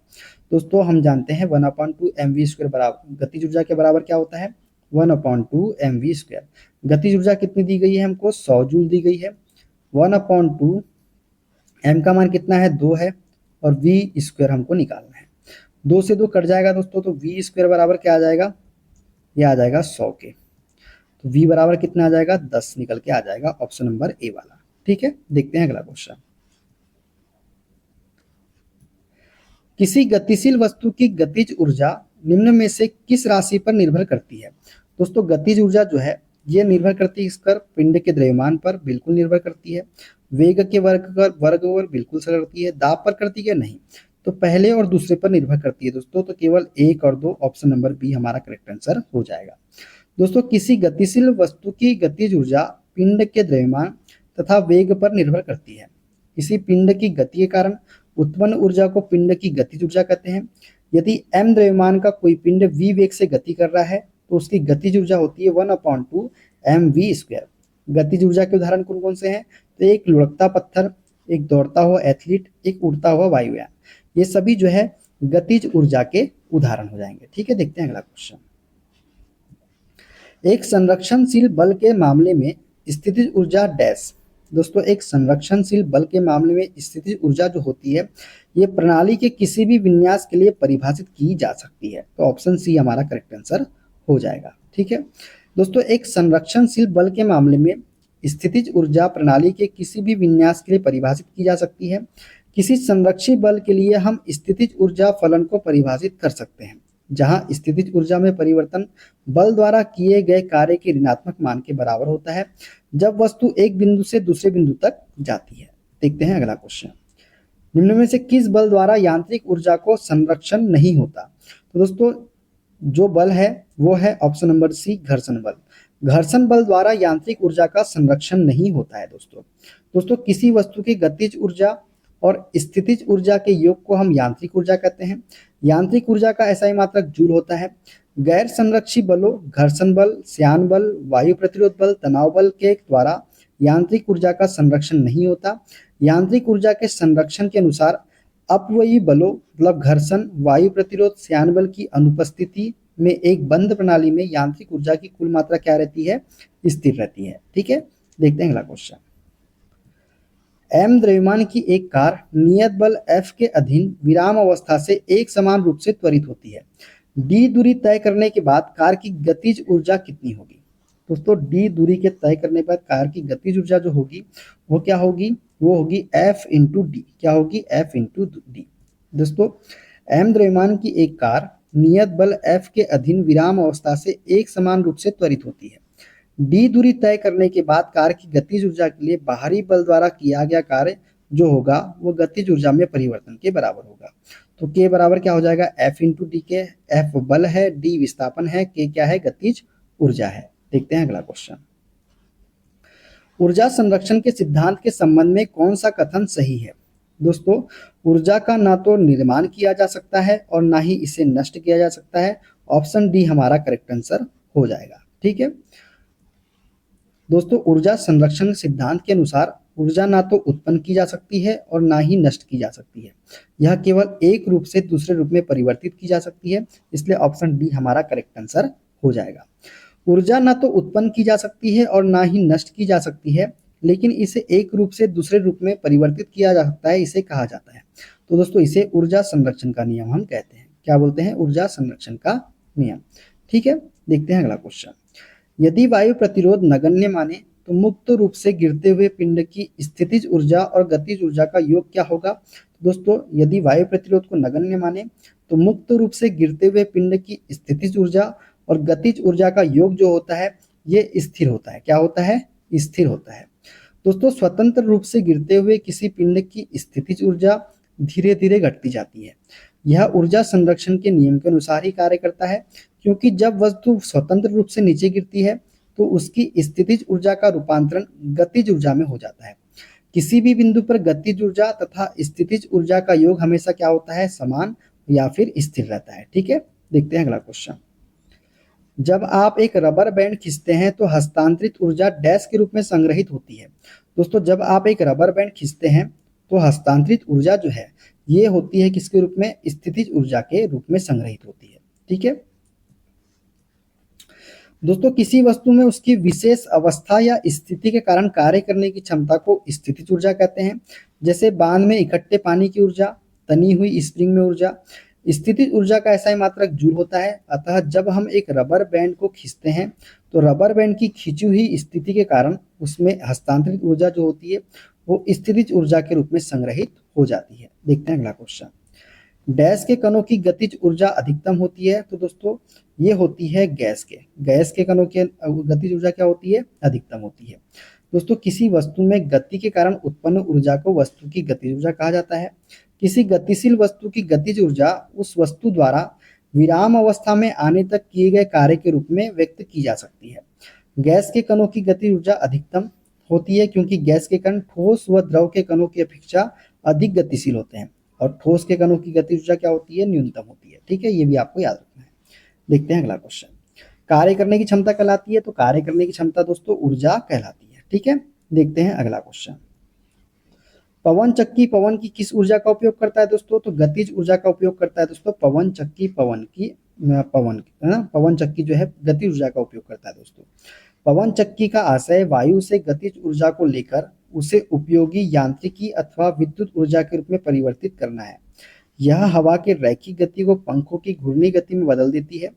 दोस्तों हम जानते हैं 1/2 mv² बराबर गतिज ऊर्जा के बराबर क्या होता है? 1/2 mv²। गतिज ऊर्जा कितनी दी गई है हमको? 100 जूल दी गई है। 1/2 m का मान कितना है? 2 है और v² हमको निकालना है। 2 से 2 कट जाएगा दोस्तों, तो v² बराबर क्या आ जाएगा? ये आ जाएगा 100 के। तो v बराबर कितना आ जाएगा? 10 निकल के आ जाएगा, ऑप्शन नंबर ए वाला। ठीक है, देखते हैं अगला क्वेश्चन। किसी गतिशील वस्तु की गतिज ऊर्जा निम्न में से किस राशि पर निर्भर करती है? दोस्तों गतिज ऊर्जा जो है ये निर्भर करती है इस पर पिंड के द्रव्यमान पर, बिल्कुल निर्भर करती है। वेग के वर्ग पर बिल्कुल असर करती है। दाब पर करती है, नहीं। तो पहले और दूसरे पर निर्भर करती है दोस्तों। तो केवल 1 और 2, ऑप्शन नंबर बी हमारा करेक्ट आंसर हो जाएगा। दोस्तों किसी गतिशील वस्तु की गतिज ऊर्जा पिंड के द्रव्यमान तथा वेग पर निर्भर करती है। किसी पिंड की गति के कारण उत्पन्न ऊर्जा को पिंड की गतिज ऊर्जा कहते हैं। यदि m द्रव्यमान का कोई पिंड v वेग से गति कर रहा है तो उसकी गतिज ऊर्जा होती है 1/2 mv²। गतिज ऊर्जा के उदाहरण कौन कौन से हैं? तो एक लुढ़कता पत्थर, एक दौड़ता हुआ एथलीट, एक उड़ता हुआ वायुयान। ये सभी जो है गतिज ऊर्जा के उदाहरण हो जाएंगे। ठीक है, देखते हैं अगला क्वेश्चन। एक संरक्षणशील बल के मामले में स्थितिज ऊर्जा डैश। दोस्तों एक संरक्षणशील बल के मामले में स्थितिज ऊर्जा जो होती है ये प्रणाली के किसी भी विन्यास के लिए परिभाषित की जा सकती है। तो ऑप्शन सी हमारा करेक्ट आंसर हो जाएगा। ठीक है दोस्तों, एक संरक्षणशील बल के मामले में स्थितिज ऊर्जा प्रणाली के किसी भी विन्यास के लिए परिभाषित की जा सकती है। किसी संरक्षी बल के लिए हम स्थितिज ऊर्जा फलन को परिभाषित कर सकते हैं, जहां स्थितिज ऊर्जा में परिवर्तन बल द्वारा किए गए कार्य के ऋणात्मक मान के बराबर होता है जब वस्तु एक बिंदु से दूसरे बिंदु तक जाती है। देखते हैं अगला क्वेश्चन। निम्न में से किस बल द्वारा यांत्रिक ऊर्जा को संरक्षण नहीं होता? तो दोस्तों जो बल है वो है ऑप्शन नंबर सी, घर्षण बल। घर्षण बल द्वारा यांत्रिक ऊर्जा का संरक्षण नहीं होता है दोस्तों किसी वस्तु की गतिज ऊर्जा और स्थितिज ऊर्जा के योग को हम यांत्रिक ऊर्जा कहते हैं। यांत्रिक ऊर्जा का SI मात्रक जूल होता है। गैर संरक्षी बलों घर्षण बल, श्यान बल, वायु प्रतिरोध बल, तनाव बल के द्वारा यांत्रिक ऊर्जा का संरक्षण नहीं होता। यांत्रिक ऊर्जा के संरक्षण के अनुसार अपव्ययी बलों मतलब घर्षण, वायु प्रतिरोध, श्यान बल की अनुपस्थिति में एक बंद प्रणाली में यांत्रिक ऊर्जा की कुल मात्रा क्या रहती है? स्थिर रहती है। ठीक है, देखते हैं अगला क्वेश्चन। m द्रव्यमान की एक कार नियत बल F के अधीन विराम अवस्था से एक समान रूप से त्वरित होती है। d दूरी तय करने के बाद कार की गतिज ऊर्जा कितनी होगी? दोस्तों d दूरी के तय करने पर कार की गतिज ऊर्जा जो होगी वो क्या होगी? वो होगी F इंटू डी। क्या होगी? F into D. दोस्तों m द्रव्यमान की एक कार नियत बल F के अधीन विराम अवस्था से एक समान रूप से त्वरित होती है। d दूरी तय करने के बाद कार की गतिज ऊर्जा के लिए बाहरी बल द्वारा किया गया कार्य जो होगा वो गतिज ऊर्जा में परिवर्तन के बराबर होगा। तो k बराबर क्या हो जाएगा? F इंटू डी के। F बल है, d विस्थापन है, k क्या है? गतिज ऊर्जा है। देखते हैं अगला क्वेश्चन। ऊर्जा संरक्षण के सिद्धांत के संबंध में कौन सा कथन सही है? दोस्तों ऊर्जा का ना तो निर्माण किया जा सकता है और ना ही इसे नष्ट किया जा सकता है। ऑप्शन डी हमारा करेक्ट आंसर हो जाएगा। ठीक है दोस्तों, ऊर्जा संरक्षण सिद्धांत के अनुसार ऊर्जा ना तो उत्पन्न की जा सकती है और ना ही नष्ट की जा सकती है। यह केवल एक रूप से दूसरे रूप में परिवर्तित की जा सकती है, इसलिए ऑप्शन डी हमारा करेक्ट आंसर हो जाएगा। ऊर्जा ना तो उत्पन्न की जा सकती है और ना ही नष्ट की जा सकती है, लेकिन इसे एक रूप से दूसरे रूप में परिवर्तित किया जा सकता है, इसे कहा जाता है। तो दोस्तों इसे ऊर्जा संरक्षण का नियम हम कहते हैं। क्या बोलते हैं? ऊर्जा संरक्षण का नियम। ठीक है, देखते हैं अगला क्वेश्चन। यदि वायु प्रतिरोध नगण्य माने तो मुक्त रूप से गिरते हुए पिंड की स्थितिज ऊर्जा और गतिज ऊर्जा का योग क्या होगा? दोस्तों यदि वायु प्रतिरोध को नगण्य माने तो मुक्त रूप से गिरते हुए पिंड की स्थितिज ऊर्जा और गतिज ऊर्जा का योग जो होता है ये स्थिर होता है। क्या होता है? स्थिर होता है। दोस्तों स्वतंत्र रूप से गिरते हुए किसी पिंड की स्थितिज ऊर्जा धीरे धीरे घटती जाती है। यह ऊर्जा संरक्षण के नियम के अनुसार ही कार्य करता है, क्योंकि जब वस्तु स्वतंत्र रूप से नीचे गिरती है तो उसकी स्थितिज ऊर्जा का रूपांतरण गतिज ऊर्जा में हो जाता है। किसी भी बिंदु पर गतिज ऊर्जा तथा स्थितिज ऊर्जा का योग हमेशा क्या होता है? समान या फिर स्थिर रहता है। ठीक है, देखते हैं अगला क्वेश्चन। जब आप एक रबर बैंड खींचते हैं तो हस्तांतरित ऊर्जा डैश के रूप में संग्रहित होती है। दोस्तों जब आप एक रबर बैंड खींचते हैं तो हस्तांतरित ऊर्जा जो है ये होती है किसके रूप में? स्थितिज ऊर्जा के रूप में संग्रहित होती है। ठीक है दोस्तों, किसी वस्तु में उसकी विशेष अवस्था या स्थिति के कारण कार्य करने की क्षमता को स्थितिज ऊर्जा कहते हैं। जैसे बांध में इकट्ठे पानी की ऊर्जा, तनी हुई स्प्रिंग में ऊर्जा। स्थितिज ऊर्जा का SI मात्रक जूल होता है। अतः जब हम एक रबर बैंड को खींचते हैं तो रबर बैंड की खींची हुई स्थिति के कारण उसमें हस्तांतरित ऊर्जा जो होती है वो स्थितिज ऊर्जा के रूप में संग्रहित हो जाती है। देखते हैं अगला क्वेश्चन। डैश के कणों की गतिज ऊर्जा अधिकतम होती है। तो दोस्तों ये होती है गैस के कणों की गतिज ऊर्जा क्या होती है, अधिकतम होती है। दोस्तों किसी वस्तु में गति के कारण उत्पन्न ऊर्जा को वस्तु की गतिज ऊर्जा कहा जाता है। किसी गतिशील वस्तु की गतिज ऊर्जा उस वस्तु द्वारा विराम अवस्था में आने तक किए गए कार्य के रूप में व्यक्त की जा सकती है। गैस के कणों की गतिज ऊर्जा अधिकतम होती है क्योंकि गैस के कण ठोस व द्रव के कणों की अपेक्षा अधिक गतिशील होते हैं और ठोस के कणों की गतिज ऊर्जा क्या होती है, न्यूनतम होती है। ठीक है, ये भी आपको याद रखना है। देखते हैं अगला क्वेश्चन। कार्य करने की क्षमता कहलाती है, तो कार्य करने की क्षमता दोस्तों ऊर्जा कहलाती है। ठीक है, देखते हैं अगला क्वेश्चन। पवन चक्की पवन की किस ऊर्जा का उपयोग करता है दोस्तों, तो गतिज ऊर्जा का उपयोग करता है दोस्तों। पवन चक्की पवन चक्की जो है गतिज ऊर्जा का उपयोग करता है दोस्तों। पवन चक्की का आशय वायु से गतिज ऊर्जा को लेकर उसे उपयोगी यांत्रिकी अथवा विद्युत ऊर्जा के रूप में परिवर्तित करना है। यह हवा के रैखिक गति को पंखों की घूर्णी गति में बदल देती है।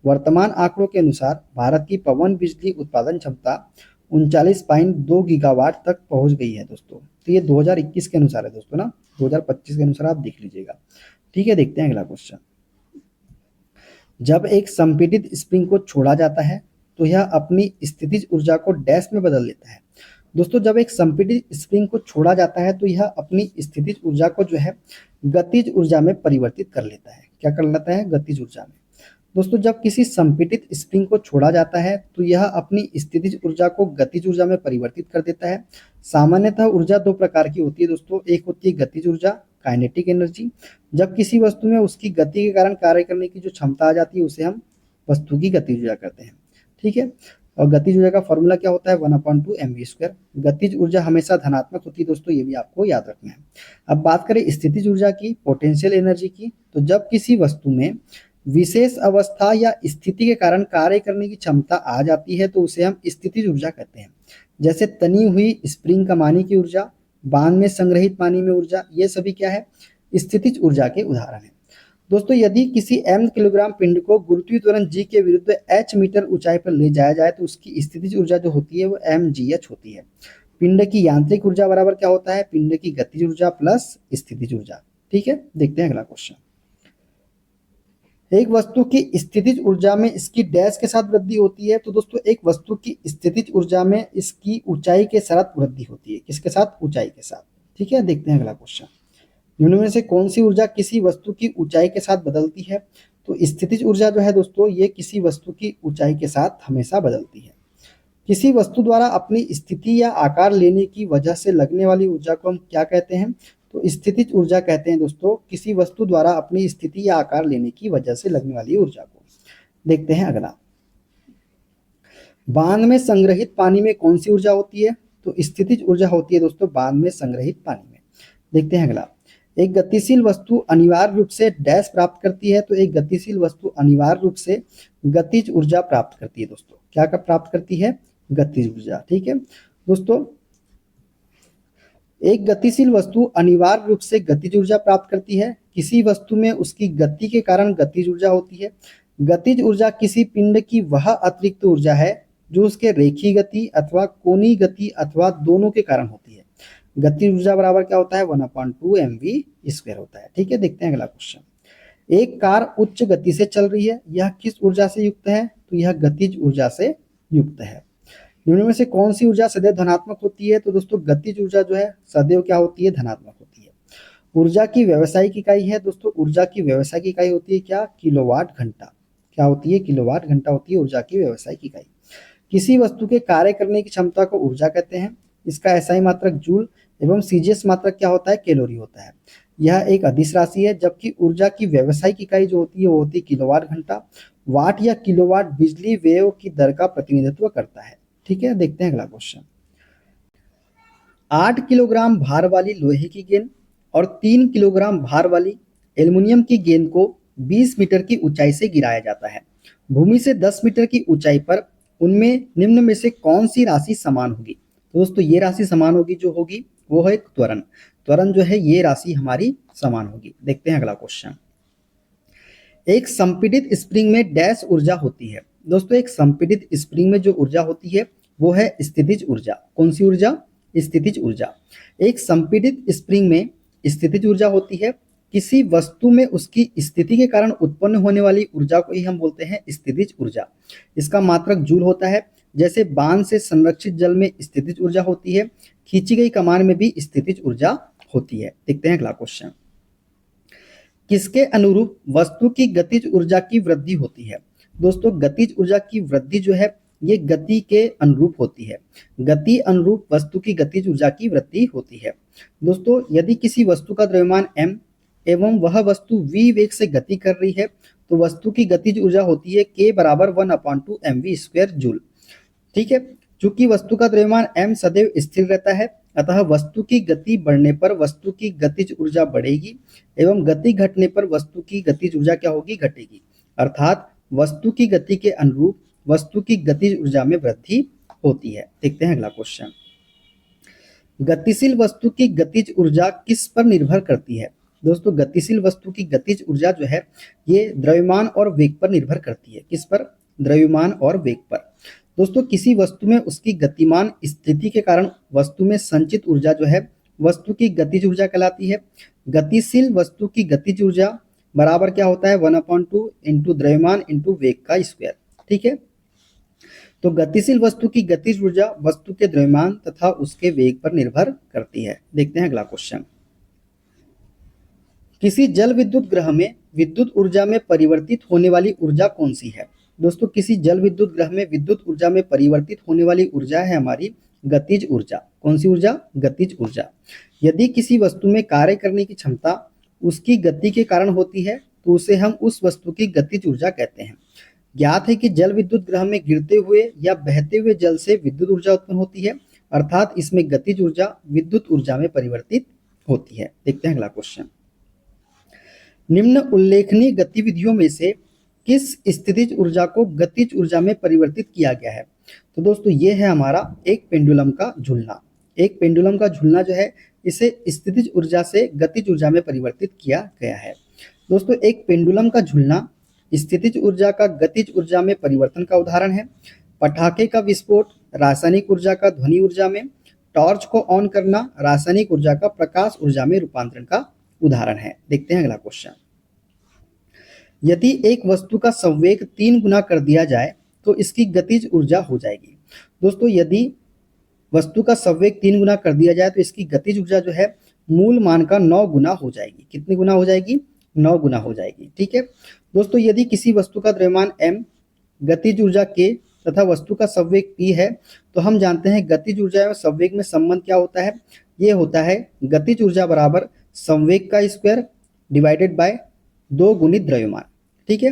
वर्तमान आंकड़ों के अनुसार भारत की पवन बिजली उत्पादन क्षमता 39.2 गीगावाट तक पहुंच गई है दोस्तों। तो ये 2021 के अनुसार है दोस्तों ना, 2025 के अनुसार आप देख लीजिएगा। ठीक है, देखते हैं अगला क्वेश्चन। जब एक संपीड़ित स्प्रिंग को छोड़ा जाता है तो यह अपनी स्थितिज ऊर्जा को डैश में बदल लेता है। दोस्तों जब एक संपीड़ित स्प्रिंग को छोड़ा जाता है तो यह अपनी स्थितिज ऊर्जा को जो है गतिज ऊर्जा में परिवर्तित कर लेता है। क्या कर लेता है, गतिज ऊर्जा में। दोस्तों जब किसी संपीड़ित स्प्रिंग को छोड़ा जाता है तो यह अपनी स्थितिज ऊर्जा को गतिज ऊर्जा में परिवर्तित कर देता है। सामान्यतः ऊर्जा दो प्रकार की होती है दोस्तों, एक होती है गतिज ऊर्जा काइनेटिक एनर्जी। जब किसी वस्तु में उसकी गति के कारण कार्य करने की जो क्षमता आ जाती है उसे हम वस्तु की गतिज ऊर्जा कहते हैं। ठीक है, और गतिज ऊर्जा का फॉर्मूला क्या होता है, 1/2 mv²। गतिज ऊर्जा हमेशा धनात्मक होती है दोस्तों, ये भी आपको याद रखना है। अब बात करें स्थितिज ऊर्जा की, पोटेंशियल एनर्जी की, तो जब किसी वस्तु में विशेष अवस्था या स्थिति के कारण कार्य करने की क्षमता आ जाती है तो उसे हम स्थितिज ऊर्जा कहते हैं। जैसे तनी हुई स्प्रिंग कमाने की ऊर्जा, बांध में संग्रहित पानी में ऊर्जा, ये सभी क्या है, स्थितिज ऊर्जा के उदाहरण है। दोस्तों यदि किसी m किलोग्राम पिंड को गुरुत्वीय त्वरण g के विरुद्ध h मीटर ऊंचाई पर ले जाया जाए तो उसकी स्थितिज ऊर्जा जो होती है वो mgh होती है। पिंड की यांत्रिक ऊर्जा बराबर क्या होता है, पिंड की गतिज ऊर्जा प्लस स्थितिज ऊर्जा। ठीक है, देखते हैं अगला क्वेश्चन। एक वस्तु की स्थितिज ऊर्जा में इसकी डैश के साथ वृद्धि होती है, तो दोस्तों एक वस्तु की स्थितिज ऊर्जा में इसकी ऊंचाई के साथ वृद्धि होती है। किसके साथ, ऊंचाई के साथ। ठीक है, देखते हैं अगला क्वेश्चन। निम्न में से कौन सी ऊर्जा किसी वस्तु की ऊंचाई के साथ बदलती है, तो स्थितिज ऊर्जा जो है दोस्तों ये किसी वस्तु की ऊंचाई के साथ हमेशा बदलती है। किसी वस्तु द्वारा अपनी स्थिति या आकार लेने की वजह से लगने वाली ऊर्जा को हम क्या कहते हैं, तो स्थितिज ऊर्जा कहते हैं दोस्तों, किसी वस्तु द्वारा अपनी स्थिति या आकार लेने की वजह से लगने वाली ऊर्जा को। देखते हैं अगला। बांध में संग्रहित पानी में कौन सी ऊर्जा होती है, तो स्थितिज ऊर्जा होती है दोस्तों बांध में संग्रहित पानी में। देखते हैं अगला। एक गतिशील वस्तु अनिवार्य रूप से डैश प्राप्त करती है, तो एक गतिशील वस्तु अनिवार्य रूप से गतिज ऊर्जा प्राप्त करती है दोस्तों। क्या प्राप्त करती है, गतिज ऊर्जा। ठीक है दोस्तों, एक गतिशील वस्तु अनिवार्य रूप से गतिज ऊर्जा प्राप्त करती है। किसी वस्तु में उसकी गति के कारण गतिज ऊर्जा होती है। गतिज ऊर्जा किसी पिंड की वह अतिरिक्त ऊर्जा है जो उसके रेखीय गति अथवा कोणीय गति अथवा दोनों के कारण होती है। गतिज ऊर्जा बराबर क्या होता है, 1/2 mv² होता है। ठीक है, देखते हैं अगला क्वेश्चन। एक कार उच्च गति से चल रही है, यह किस ऊर्जा से युक्त है, तो यह गतिज ऊर्जा से युक्त है। निम्न में से कौन सी ऊर्जा सदैव धनात्मक होती है, तो दोस्तों गतिज ऊर्जा जो है सदैव क्या होती है, धनात्मक होती है। ऊर्जा की व्यावसायिक इकाई है दोस्तों, ऊर्जा की व्यावसायिक इकाई होती है क्या, किलोवाट घंटा। क्या होती है, किलोवाट घंटा होती है ऊर्जा की व्यावसायिक इकाई। किसी वस्तु के कार्य करने की क्षमता को ऊर्जा कहते हैं। इसका एसआई मात्रक जूल एवं सीजीएस मात्रक क्या होता है, कैलोरी होता है। यह एक अदिश राशि है, जबकि ऊर्जा की व्यावसायिक इकाई जो होती है वो होती है किलोवाट घंटा। वाट या किलोवाट बिजली व्यय की दर का प्रतिनिधित्व करता है। ठीक है, देखते हैं अगला क्वेश्चन। 8 किलोग्राम भार वाली लोहे की गेंद और 3 किलोग्राम भार वाली एल्युमिनियम की गेंद को 20 मीटर की ऊंचाई से गिराया जाता है। भूमि से 10 मीटर की ऊंचाई पर उनमें निम्न में से कौन सी राशि समान होगी, तो दोस्तों ये राशि समान होगी जो होगी वो है त्वरण। त्वरण जो है ये राशि हमारी समान होगी। देखते हैं अगला क्वेश्चन। एक संपीड़ित स्प्रिंग में डैश ऊर्जा होती है। दोस्तों एक संपीड़ित स्प्रिंग में जो ऊर्जा होती है वो है स्थितिज ऊर्जा। कौन सी ऊर्जा, स्थितिज ऊर्जा। एक संपीड़ित स्प्रिंग में स्थितिज ऊर्जा होती है किसी वस्तु में उसकी स्थिति के कारण उत्पन्न होने वाली ऊर्जा को ही हम बोलते हैं स्थितिज ऊर्जा। इसका मात्रक जूल होता है। जैसे बांध से संरक्षित जल में स्थितिज ऊर्जा होती है, खींची गई कमान में भी स्थितिज ऊर्जा होती है। देखते हैं अगला क्वेश्चन। किसके अनुरूप वस्तु की गतिज ऊर्जा की वृद्धि होती है? दोस्तों गतिज ऊर्जा की वृद्धि जो है ये गति के अनुरूप होती है। गति अनुरूप वस्तु की गतिज ऊर्जा की वृद्धि होती है। दोस्तों यदि किसी वस्तु का द्रव्यमान m एवं वह वस्तु v वेग से गति कर रही है तो वस्तु की गतिज ऊर्जा होती है k बराबर 1/2 mv² जूल। ठीक है, चूंकि वस्तु का द्रव्यमान m सदैव स्थिर रहता है, अतः वस्तु की गति बढ़ने पर वस्तु की गतिज ऊर्जा बढ़ेगी एवं गति घटने पर वस्तु की गतिज ऊर्जा क्या होगी? घटेगी। अर्थात वस्तु की गति के अनुरूप वस्तु की गतिज ऊर्जा में वृद्धि होती है। देखते हैं अगला क्वेश्चन। गतिशील वस्तु की गतिज ऊर्जा किस पर निर्भर करती है? दोस्तों गतिशील वस्तु की गतिज ऊर्जा जो है ये द्रव्यमान और वेग पर निर्भर करती है। किस पर? द्रव्यमान और वेग पर। दोस्तों किसी वस्तु में उसकी गतिमान स्थिति के कारण वस्तु में संचित ऊर्जा जो है वस्तु की गतिज ऊर्जा कहलाती है। गतिशील वस्तु की गतिज ऊर्जा बराबर क्या होता है? 1/2 इंटू द्रव्यमान इंटू वेग का स्क्वायर। ठीक है, तो गतिशील वस्तु की गतिज ऊर्जा वस्तु के द्रव्यमान तथा उसके वेग पर निर्भर करती है। देखते हैं अगला क्वेश्चन। किसी जल विद्युत ग्रह में विद्युत ऊर्जा में परिवर्तित होने वाली ऊर्जा कौन सी है? दोस्तों किसी जल विद्युत ग्रह में विद्युत ऊर्जा में परिवर्तित होने वाली ऊर्जा है हमारी गतिज ऊर्जा। कौन सी ऊर्जा? गतिज ऊर्जा। यदि किसी वस्तु में कार्य करने की क्षमता उसकी गति के कारण होती है तो उसे हम उस वस्तु की गतिज ऊर्जा कहते हैं। ज्ञात है कि जल विद्युत ग्रह में गिरते हुए या बहते हुए जल से विद्युत ऊर्जा उत्पन्न होती है, अर्थात इसमें गतिज ऊर्जा विद्युत ऊर्जा में परिवर्तित होती है। देखते हैं अगला क्वेश्चन। निम्न उल्लेखनीय गतिविधियों में से किस स्थितिज ऊर्जा को गतिज ऊर्जा में परिवर्तित किया गया है? तो दोस्तों ये है हमारा एक पेंडुलम का झूलना। एक पेंडुलम का झूलना जो है इसे स्थितिज ऊर्जा से गतिज ऊर्जा में परिवर्तित किया गया है। दोस्तों एक पेंडुलम का झूलना स्थितिज ऊर्जा का गतिज ऊर्जा में परिवर्तन का उदाहरण है। पटाखे का विस्फोट रासायनिक ऊर्जा का ध्वनि ऊर्जा में, टॉर्च को ऑन करना रासायनिक ऊर्जा का प्रकाश ऊर्जा में रूपांतरण का उदाहरण है। देखते हैं अगला क्वेश्चन। यदि एक वस्तु का संवेग 3 गुना कर दिया जाए तो इसकी गतिज ऊर्जा हो जाएगी। दोस्तों यदि वस्तु का संवेग 3 गुना कर दिया जाए तो इसकी गतिज ऊर्जा जो है मूल मान का 9 गुना हो जाएगी। कितनी गुना हो जाएगी? 9 गुना हो जाएगी। ठीक है दोस्तों, यदि किसी वस्तु का द्रव्यमान m, गतिज ऊर्जा k तथा वस्तु का संवेग p है तो हम जानते हैं गतिज ऊर्जा और संवेग में संबंध क्या होता है? ये होता है गतिज ऊर्जा बराबर संवेग का स्क्वायर डिवाइडेड बाय 2 गुणित द्रव्यमान। ठीक है,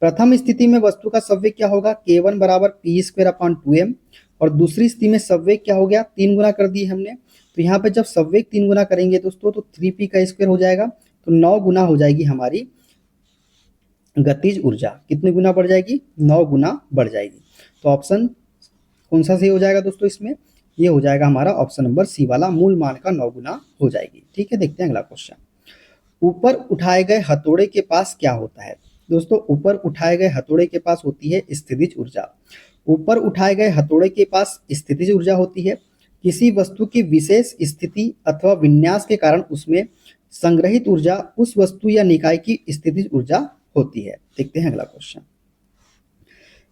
प्रथम स्थिति में वस्तु का संवेग क्या होगा? k1 बराबर p²/2m और दूसरी स्थिति में संवेग क्या हो गया? 3 गुना कर दिए हमने, तो यहाँ पे जब संवेग 3 गुना करेंगे दोस्तों तो 3p का स्क्वायर हो जाएगा, तो 9 गुना हो जाएगी हमारी गतिज ऊर्जा। कितने गुना बढ़ जाएगी? 9 गुना बढ़ जाएगी। तो ऑप्शन कौन सा सही हो जाएगा दोस्तों? इसमें ये हो जाएगा हमारा ऑप्शन नंबर सी वाला, मूल मान का 9 गुना हो जाएगी। ठीक है, देखते हैं अगला क्वेश्चन। ऊपर उठाए गए हथौड़े के पास क्या होता है? दोस्तों ऊपर उठाए गए हथौड़े के पास होती है स्थितिज ऊर्जा। ऊपर उठाए गए हथौड़े के पास स्थितिज ऊर्जा होती है। किसी वस्तु की विशेष स्थिति अथवा विन्यास के कारण उसमें संग्रहित ऊर्जा उस वस्तु या निकाय की स्थितिज ऊर्जा होती है। देखते हैं अगला क्वेश्चन।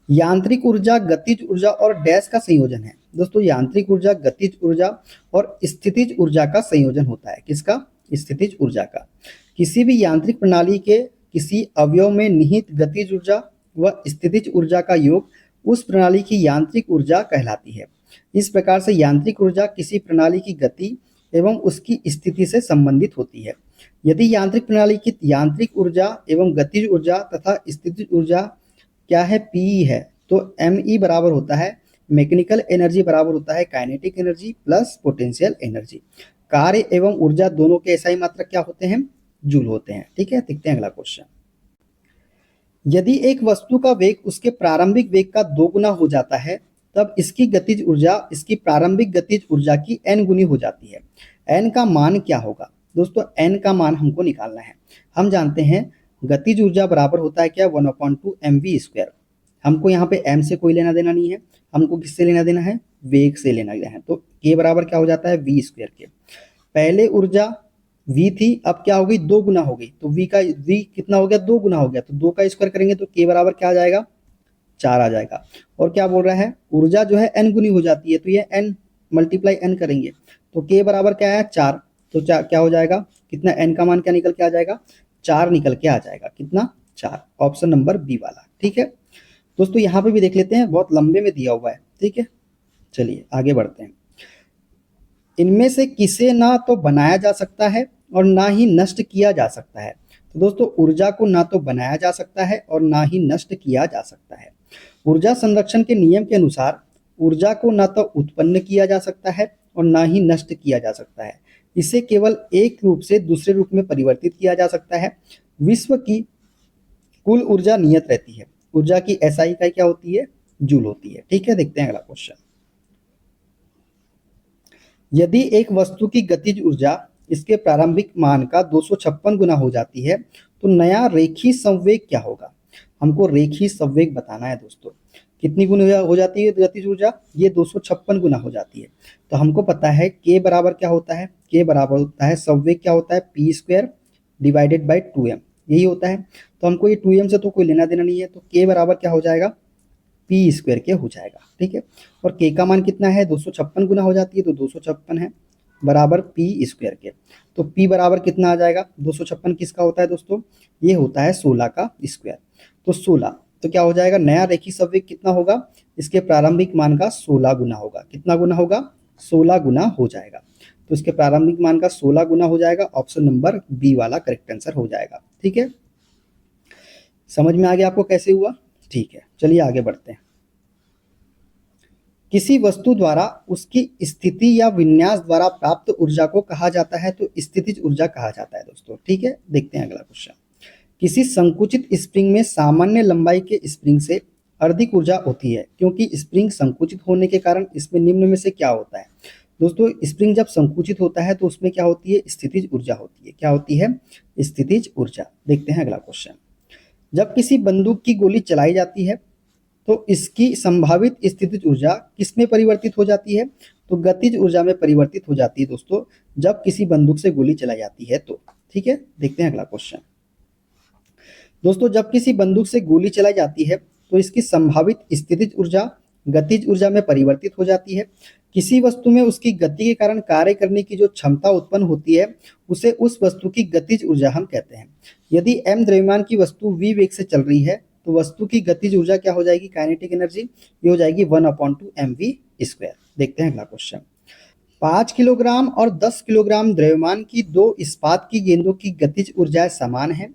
यांत्रिक ऊर्जा, गतिज ऊर्जा और डैश का संयोजन है। दोस्तों यांत्रिक ऊर्जा, गतिज ऊर्जा और स्थितिज ऊर्जा का संयोजन होता है। किसका? स्थितिज ऊर्जा का। किसी भी यांत्रिक प्रणाली के किसी अवयव में निहित गतिज ऊर्जा व स्थितिज ऊर्जा का योग उस प्रणाली की यांत्रिक ऊर्जा कहलाती है। इस प्रकार से यांत्रिक ऊर्जा किसी प्रणाली की गति एवं उसकी स्थिति से संबंधित होती है। यदि यांत्रिक प्रणाली की यांत्रिक ऊर्जा एवं गतिज ऊर्जा तथा स्थितिज ऊर्जा क्या है? पी है, तो एमई बराबर होता है मैकेनिकल एनर्जी बराबर होता है kinetic energy plus potential energy. कार्य एवं ऊर्जा दोनों के एसआई मात्रक क्या होते हैं? जूल होते हैं। ठीक है, देखते हैं अगला क्वेश्चन। यदि एक वस्तु का वेग उसके प्रारंभिक वेग का 2 गुना हो जाता है तब इसकी गतिज ऊर्जा इसकी प्रारंभिक गतिज ऊर्जा की n गुनी हो जाती है। n का मान क्या होगा? दोस्तों n का मान हमको निकालना है। हम जानते हैं गतिज ऊर्जा बराबर होता है क्या? 1/2 mv²। हमको यहाँ पे m से कोई लेना देना नहीं है, हमको किससे लेना देना है? वेग से लेना देना है। तो k बराबर क्या हो जाता है? v² के। पहले ऊर्जा v थी, अब क्या हो गई, 2 गुना हो गई, तो v कितना हो गया, 2 गुना हो गया, तो 2 का स्क्वायर करेंगे तो k बराबर क्या आ जाएगा, 4 आ जाएगा। और क्या बोल रहा है, ऊर्जा जो है n गुनी हो जाती है, तो ये n मल्टीप्लाई n करेंगे तो k बराबर क्या है, 4। तो क्या हो जाएगा, कितना n का मान क्या निकल के आ जाएगा, 4 निकल के आ जाएगा, कितना, 4। ऑप्शन नंबर बी वाला, ठीक है दोस्तों। यहाँ पे भी देख लेते हैं, बहुत लंबे में दिया हुआ है, ठीक है, चलिए आगे बढ़ते हैं। इनमें से किसे ना तो बनाया जा सकता है और ना ही नष्ट किया जा सकता है। तो दोस्तों ऊर्जा को ना तो बनाया जा सकता है और ना ही नष्ट किया जा सकता है। ऊर्जा संरक्षण के नियम के अनुसार ऊर्जा को ना तो उत्पन्न किया जा सकता है और ना ही नष्ट किया जा सकता है। इसे केवल एक रूप से दूसरे रूप में परिवर्तित किया जा सकता है। विश्व की कुल ऊर्जा नियत रहती है। ऊर्जा की एसआई इकाई क्या होती है, जूल होती है, ठीक है। देखते हैं अगला क्वेश्चन। यदि एक वस्तु की गतिज ऊर्जा इसके प्रारंभिक मान का 256 गुना हो जाती है तो नया रेखीय संवेग क्या होगा। हमको रेखीय संवेग बताना है दोस्तों। कितनी गुना हो जाती है गतिज ऊर्जा, ये 256 गुना हो जाती है। तो हमको पता है k बराबर क्या होता है, k बराबर होता है संवेग क्या होता है, p square divided by 2m, यही होता है। तो हमको ये 2m से तो कोई लेना देना नहीं है, तो k बराबर क्या हो जाएगा, पी स्क्वायर के हो जाएगा, ठीक है। और के का मान कितना है, 256 गुना हो जाती है, तो 256 है बराबर पी स्क्वायर के। तो पी बराबर कितना आ जाएगा, 256 किसका होता है दोस्तों, ये होता है 16 का स्क्वायर। तो 16, तो क्या हो जाएगा, नया रेखीय संवेग कितना होगा, इसके प्रारंभिक मान का 16 गुना होगा। कितना गुना होगा, 16 गुना हो जाएगा। तो इसके प्रारंभिक मान का 16 गुना हो जाएगा। ऑप्शन नंबर बी वाला करेक्ट आंसर हो जाएगा, ठीक है। समझ में आ गया आपको कैसे हुआ, ठीक है। चलिए आगे बढ़ते हैं। किसी वस्तु द्वारा उसकी स्थिति या विन्यास द्वारा प्राप्त ऊर्जा को कहा जाता है तो स्थितिज ऊर्जा कहा जाता है दोस्तों, ठीक है। देखते हैं अगला क्वेश्चन। किसी संकुचित स्प्रिंग में सामान्य लंबाई के स्प्रिंग से अधिक ऊर्जा होती है क्योंकि स्प्रिंग संकुचित होने के कारण इसमें निम्न में से क्या होता है। दोस्तों स्प्रिंग जब संकुचित होता है तो उसमें क्या होती है, स्थितिज ऊर्जा होती है। क्या होती है, स्थितिज ऊर्जा। देखते हैं अगला क्वेश्चन। जब किसी बंदूक की गोली चलाई जाती है तो इसकी संभावित स्थितिज ऊर्जा किस में परिवर्तित हो जाती है, तो गतिज ऊर्जा में परिवर्तित हो जाती है दोस्तों, जब किसी बंदूक से गोली चलाई जाती है तो, ठीक है। देखते हैं अगला क्वेश्चन। दोस्तों जब किसी बंदूक से गोली चलाई जाती है तो इसकी संभावित स्थितिज ऊर्जा गतिज ऊर्जा में परिवर्तित हो जाती है। किसी वस्तु में उसकी गति के कारण कार्य करने की जो क्षमता उत्पन्न होती है उसे उस वस्तु की गतिज ऊर्जा हम कहते हैं। यदि m द्रव्यमान की वस्तु v वेग से चल रही है तो वस्तु की गतिज ऊर्जा क्या हो जाएगी, काइनेटिक एनर्जी, ये हो जाएगी 1/2 mv स्क्वायर। देखते हैं अगला क्वेश्चन। 5 किलोग्राम और 10 किलोग्राम द्रव्यमान की दो इस्पात की गेंदों की गतिज ऊर्जाएं समान है।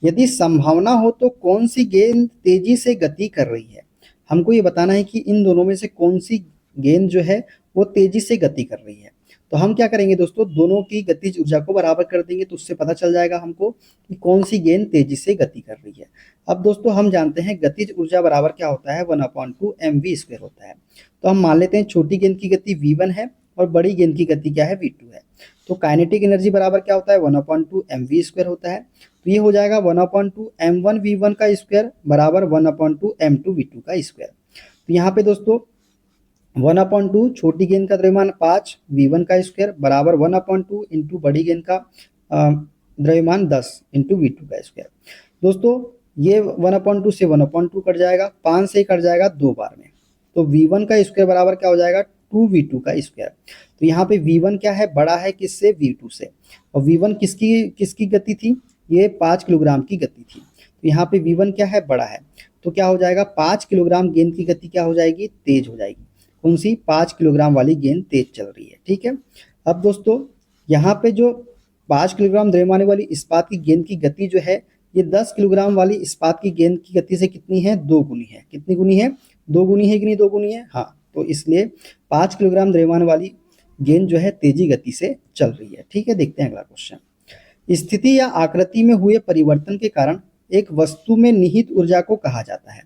यदि संभावना हो तो कौन सी गेंद तेजी से गति कर रही है। हमको ये बताना है कि इन दोनों में से कौन सी गेंद जो है वो तेजी से गति कर रही है। तो हम क्या करेंगे दोस्तों, दोनों की गतिज ऊर्जा को बराबर कर देंगे तो उससे पता चल जाएगा हमको कि कौन सी गेंद तेजी से गति कर रही है। अब दोस्तों हम जानते हैं गतिज ऊर्जा बराबर क्या होता है, 1/2 mv स्क्वायर होता है। तो हम मान लेते हैं छोटी गेंद की गति v1 है और बड़ी गेंद की गति क्या है, v2 है। तो काइनेटिक एनर्जी बराबर क्या होता है, 1/2 mv स्क्वायर होता है। तो ये हो जाएगा 1/2 m1v1 का स्क्वायर बराबर 1/2 m2v2 का स्क्वायर। तो यहाँ पे दोस्तों 1/2 छोटी गेंद का द्रव्यमान 5 v1 का स्क्वायर बराबर 1/2 इंटू बड़ी गेंद का द्रव्यमान 10 इंटू v2 का स्क्वायर। दोस्तों ये 1/2 से 1/2 कट जाएगा, 5 से कट जाएगा 2 बार में। तो v1 का स्क्वायर बराबर क्या हो जाएगा, 2v2 का स्क्वायर। तो यहाँ पे v1 क्या है, बड़ा है किससे, v2 से। और v1 किसकी किसकी गति थी, ये 5 किलोग्राम की गति थी। तो यहाँ पे v1 क्या है, बड़ा है। तो क्या हो जाएगा, 5 किलोग्राम गेंद की गति क्या हो जाएगी, तेज हो जाएगी। कौन सी, 5 किलोग्राम वाली गेंद तेज चल रही है, ठीक है। अब दोस्तों यहाँ पे जो 5 किलोग्राम द्रव्यमान वाली इस्पात की गेंद की गति जो है ये 10 किलोग्राम वाली इस्पात की गेंद की गति से कितनी है, 2 गुनी है। कितनी गुनी है, 2 गुनी है कि नहीं, 2 गुनी है, हाँ। तो इसलिए 5 किलोग्राम द्रव्यमान वाली गेंद जो है तेजी गति से चल रही है, ठीक है। देखते हैं अगला क्वेश्चन। स्थिति या आकृति में हुए परिवर्तन के कारण एक वस्तु में निहित ऊर्जा को कहा जाता है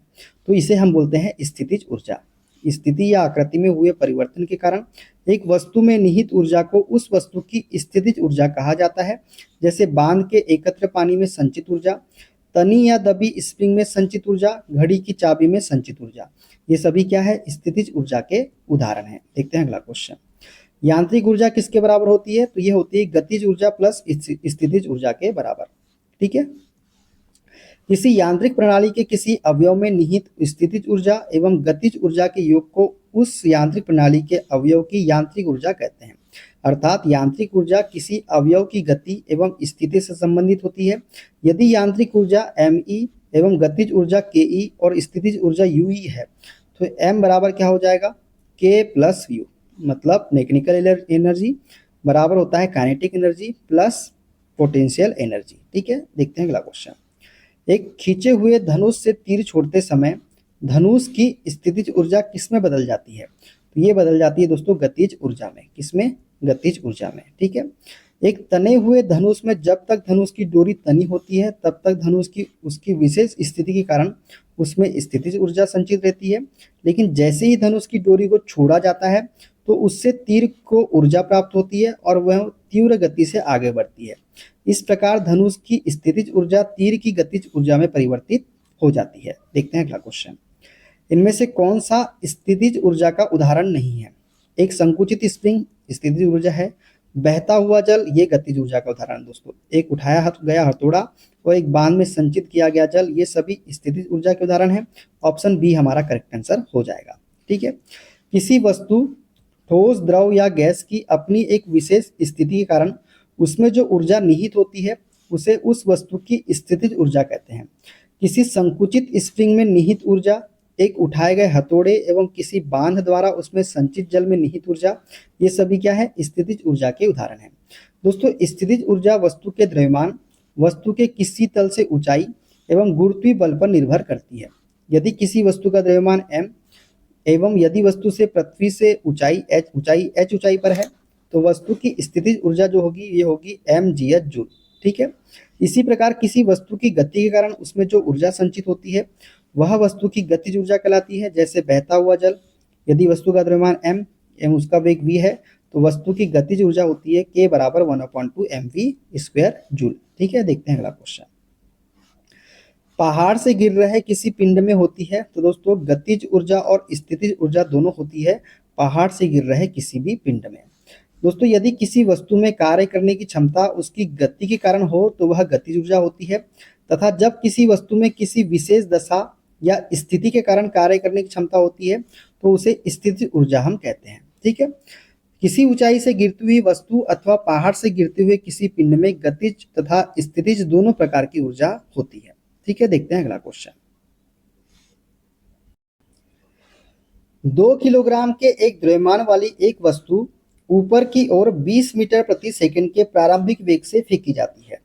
तो इसे हम बोलते हैं स्थितिज ऊर्जा। स्थिति या आकृति में हुए परिवर्तन के कारण एक वस्तु में निहित ऊर्जा को उस वस्तु की स्थितिज ऊर्जा कहा जाता है। जैसे बांध के एकत्र पानी में संचित ऊर्जा, तनी या दबी स्प्रिंग में संचित ऊर्जा, घड़ी की चाबी में संचित ऊर्जा, ये सभी क्या है, स्थितिज ऊर्जा के उदाहरण हैं। देखते हैं अगला क्वेश्चन। यांत्रिक ऊर्जा किसके बराबर होती है? तो ये होती है गतिज ऊर्जा प्लस स्थितिज ऊर्जा के बराबर। ठीक है। किसी यांत्रिक प्रणाली के किसी अवयव में निहित स्थितिज ऊर्जा एवं गतिज ऊर्जा के योग को उस यांत्रिक प्रणाली के अवयव की यांत्रिक ऊर्जा कहते हैं। अर्थात यांत्रिक ऊर्जा किसी अवयव की गति एवं स्थिति से संबंधित होती है। यदि यांत्रिक ऊर्जा ME एवं गतिज ऊर्जा KE और स्थितिज ऊर्जा UE है तो M बराबर क्या हो जाएगा? K प्लस U, मतलब मैकेनिकल एनर्जी बराबर होता है kinetic energy plus potential energy. ठीक है, देखते हैं अगला क्वेश्चन। एक खींचे हुए धनुष से तीर छोड़ते समय धनुष की स्थितिज ऊर्जा किसमें बदल जाती है? तो ये बदल जाती है दोस्तों गतिज ऊर्जा में। किसमें? गतिज ऊर्जा में। ठीक है। एक तने हुए धनुष में जब तक धनुष की डोरी तनी होती है तब तक धनुष की उसकी विशेष स्थिति के कारण उसमें स्थितिज ऊर्जा संचित रहती है, लेकिन जैसे ही धनुष की डोरी को छोड़ा जाता है तो उससे तीर को ऊर्जा प्राप्त होती है और वह तीव्र गति से आगे बढ़ती है। इस प्रकार धनुष की स्थितिज ऊर्जा तीर की गतिज ऊर्जा में परिवर्तित हो जाती है। देखते हैं अगला क्वेश्चन। इनमें से कौन सा स्थितिज ऊर्जा का उदाहरण नहीं है? एक संकुचित स्प्रिंग स्थितिज ऊर्जा है, बहता हुआ जल ये गतिज ऊर्जा का उदाहरण दोस्तों, एक उठाया गया हथौड़ा और एक बांध में संचित किया गया जल ये सभी स्थितिज ऊर्जा के उदाहरण है। ऑप्शन बी हमारा करेक्ट आंसर हो जाएगा। ठीक है। किसी वस्तु ठोस, द्रव या गैस की अपनी एक विशेष स्थिति के कारण उसमें जो ऊर्जा निहित होती है उसे उस वस्तु की स्थितिज ऊर्जा कहते हैं। किसी संकुचित स्प्रिंग में निहित ऊर्जा, एक उठाए गए हथौड़े एवं किसी बांध द्वारा उसमें संचित जल में निहित ऊर्जा ये सभी क्या है? स्थितिज ऊर्जा के उदाहरण हैं। दोस्तों स्थितिज ऊर्जा वस्तु के द्रव्यमान, वस्तु के किसी तल से ऊंचाई एवं गुरुत्वीय बल पर निर्भर करती है। यदि किसी वस्तु का द्रव्यमान m एवं यदि वस्तु से पृथ्वी से ऊंचाई h ऊंचाई पर है तो वस्तु की स्थितिज ऊर्जा जो होगी ये होगी mgh जूल। ठीक है। इसी प्रकार किसी वस्तु की गति के कारण उसमें जो ऊर्जा संचित होती है वह वस्तु की गतिज ऊर्जा कहलाती है। जैसे बहता हुआ जल, यदि वस्तु का द्रव्यमान m एवं उसका वेग v है तो वस्तु की गतिज ऊर्जा होती है K बराबर 1/2 mv² जूल। ठीक है। देखते हैं अगला क्वेश्चन। पहाड़ से गिर रहे किसी पिंड में होती है तो दोस्तों गतिज ऊर्जा और स्थितिज ऊर्जा दोनों होती है पहाड़ से गिर रहे किसी भी पिंड में। दोस्तों यदि किसी वस्तु में कार्य करने की क्षमता उसकी गति के कारण हो तो वह गतिज ऊर्जा होती है, तथा जब किसी वस्तु में किसी विशेष दशा या स्थिति के कारण कार्य करने की क्षमता होती है तो उसे स्थितिज ऊर्जा हम कहते हैं। ठीक है। किसी ऊंचाई से गिरती हुई वस्तु अथवा पहाड़ से गिरते हुए किसी पिंड में गतिज तथा स्थितिज दोनों प्रकार की ऊर्जा होती है। ठीक है। देखते हैं अगला क्वेश्चन। 2 किलोग्राम के एक द्रव्यमान वाली एक वस्तु ऊपर की ओर 20 मीटर प्रति सेकंड के प्रारंभिक वेग से फेंकी जाती है।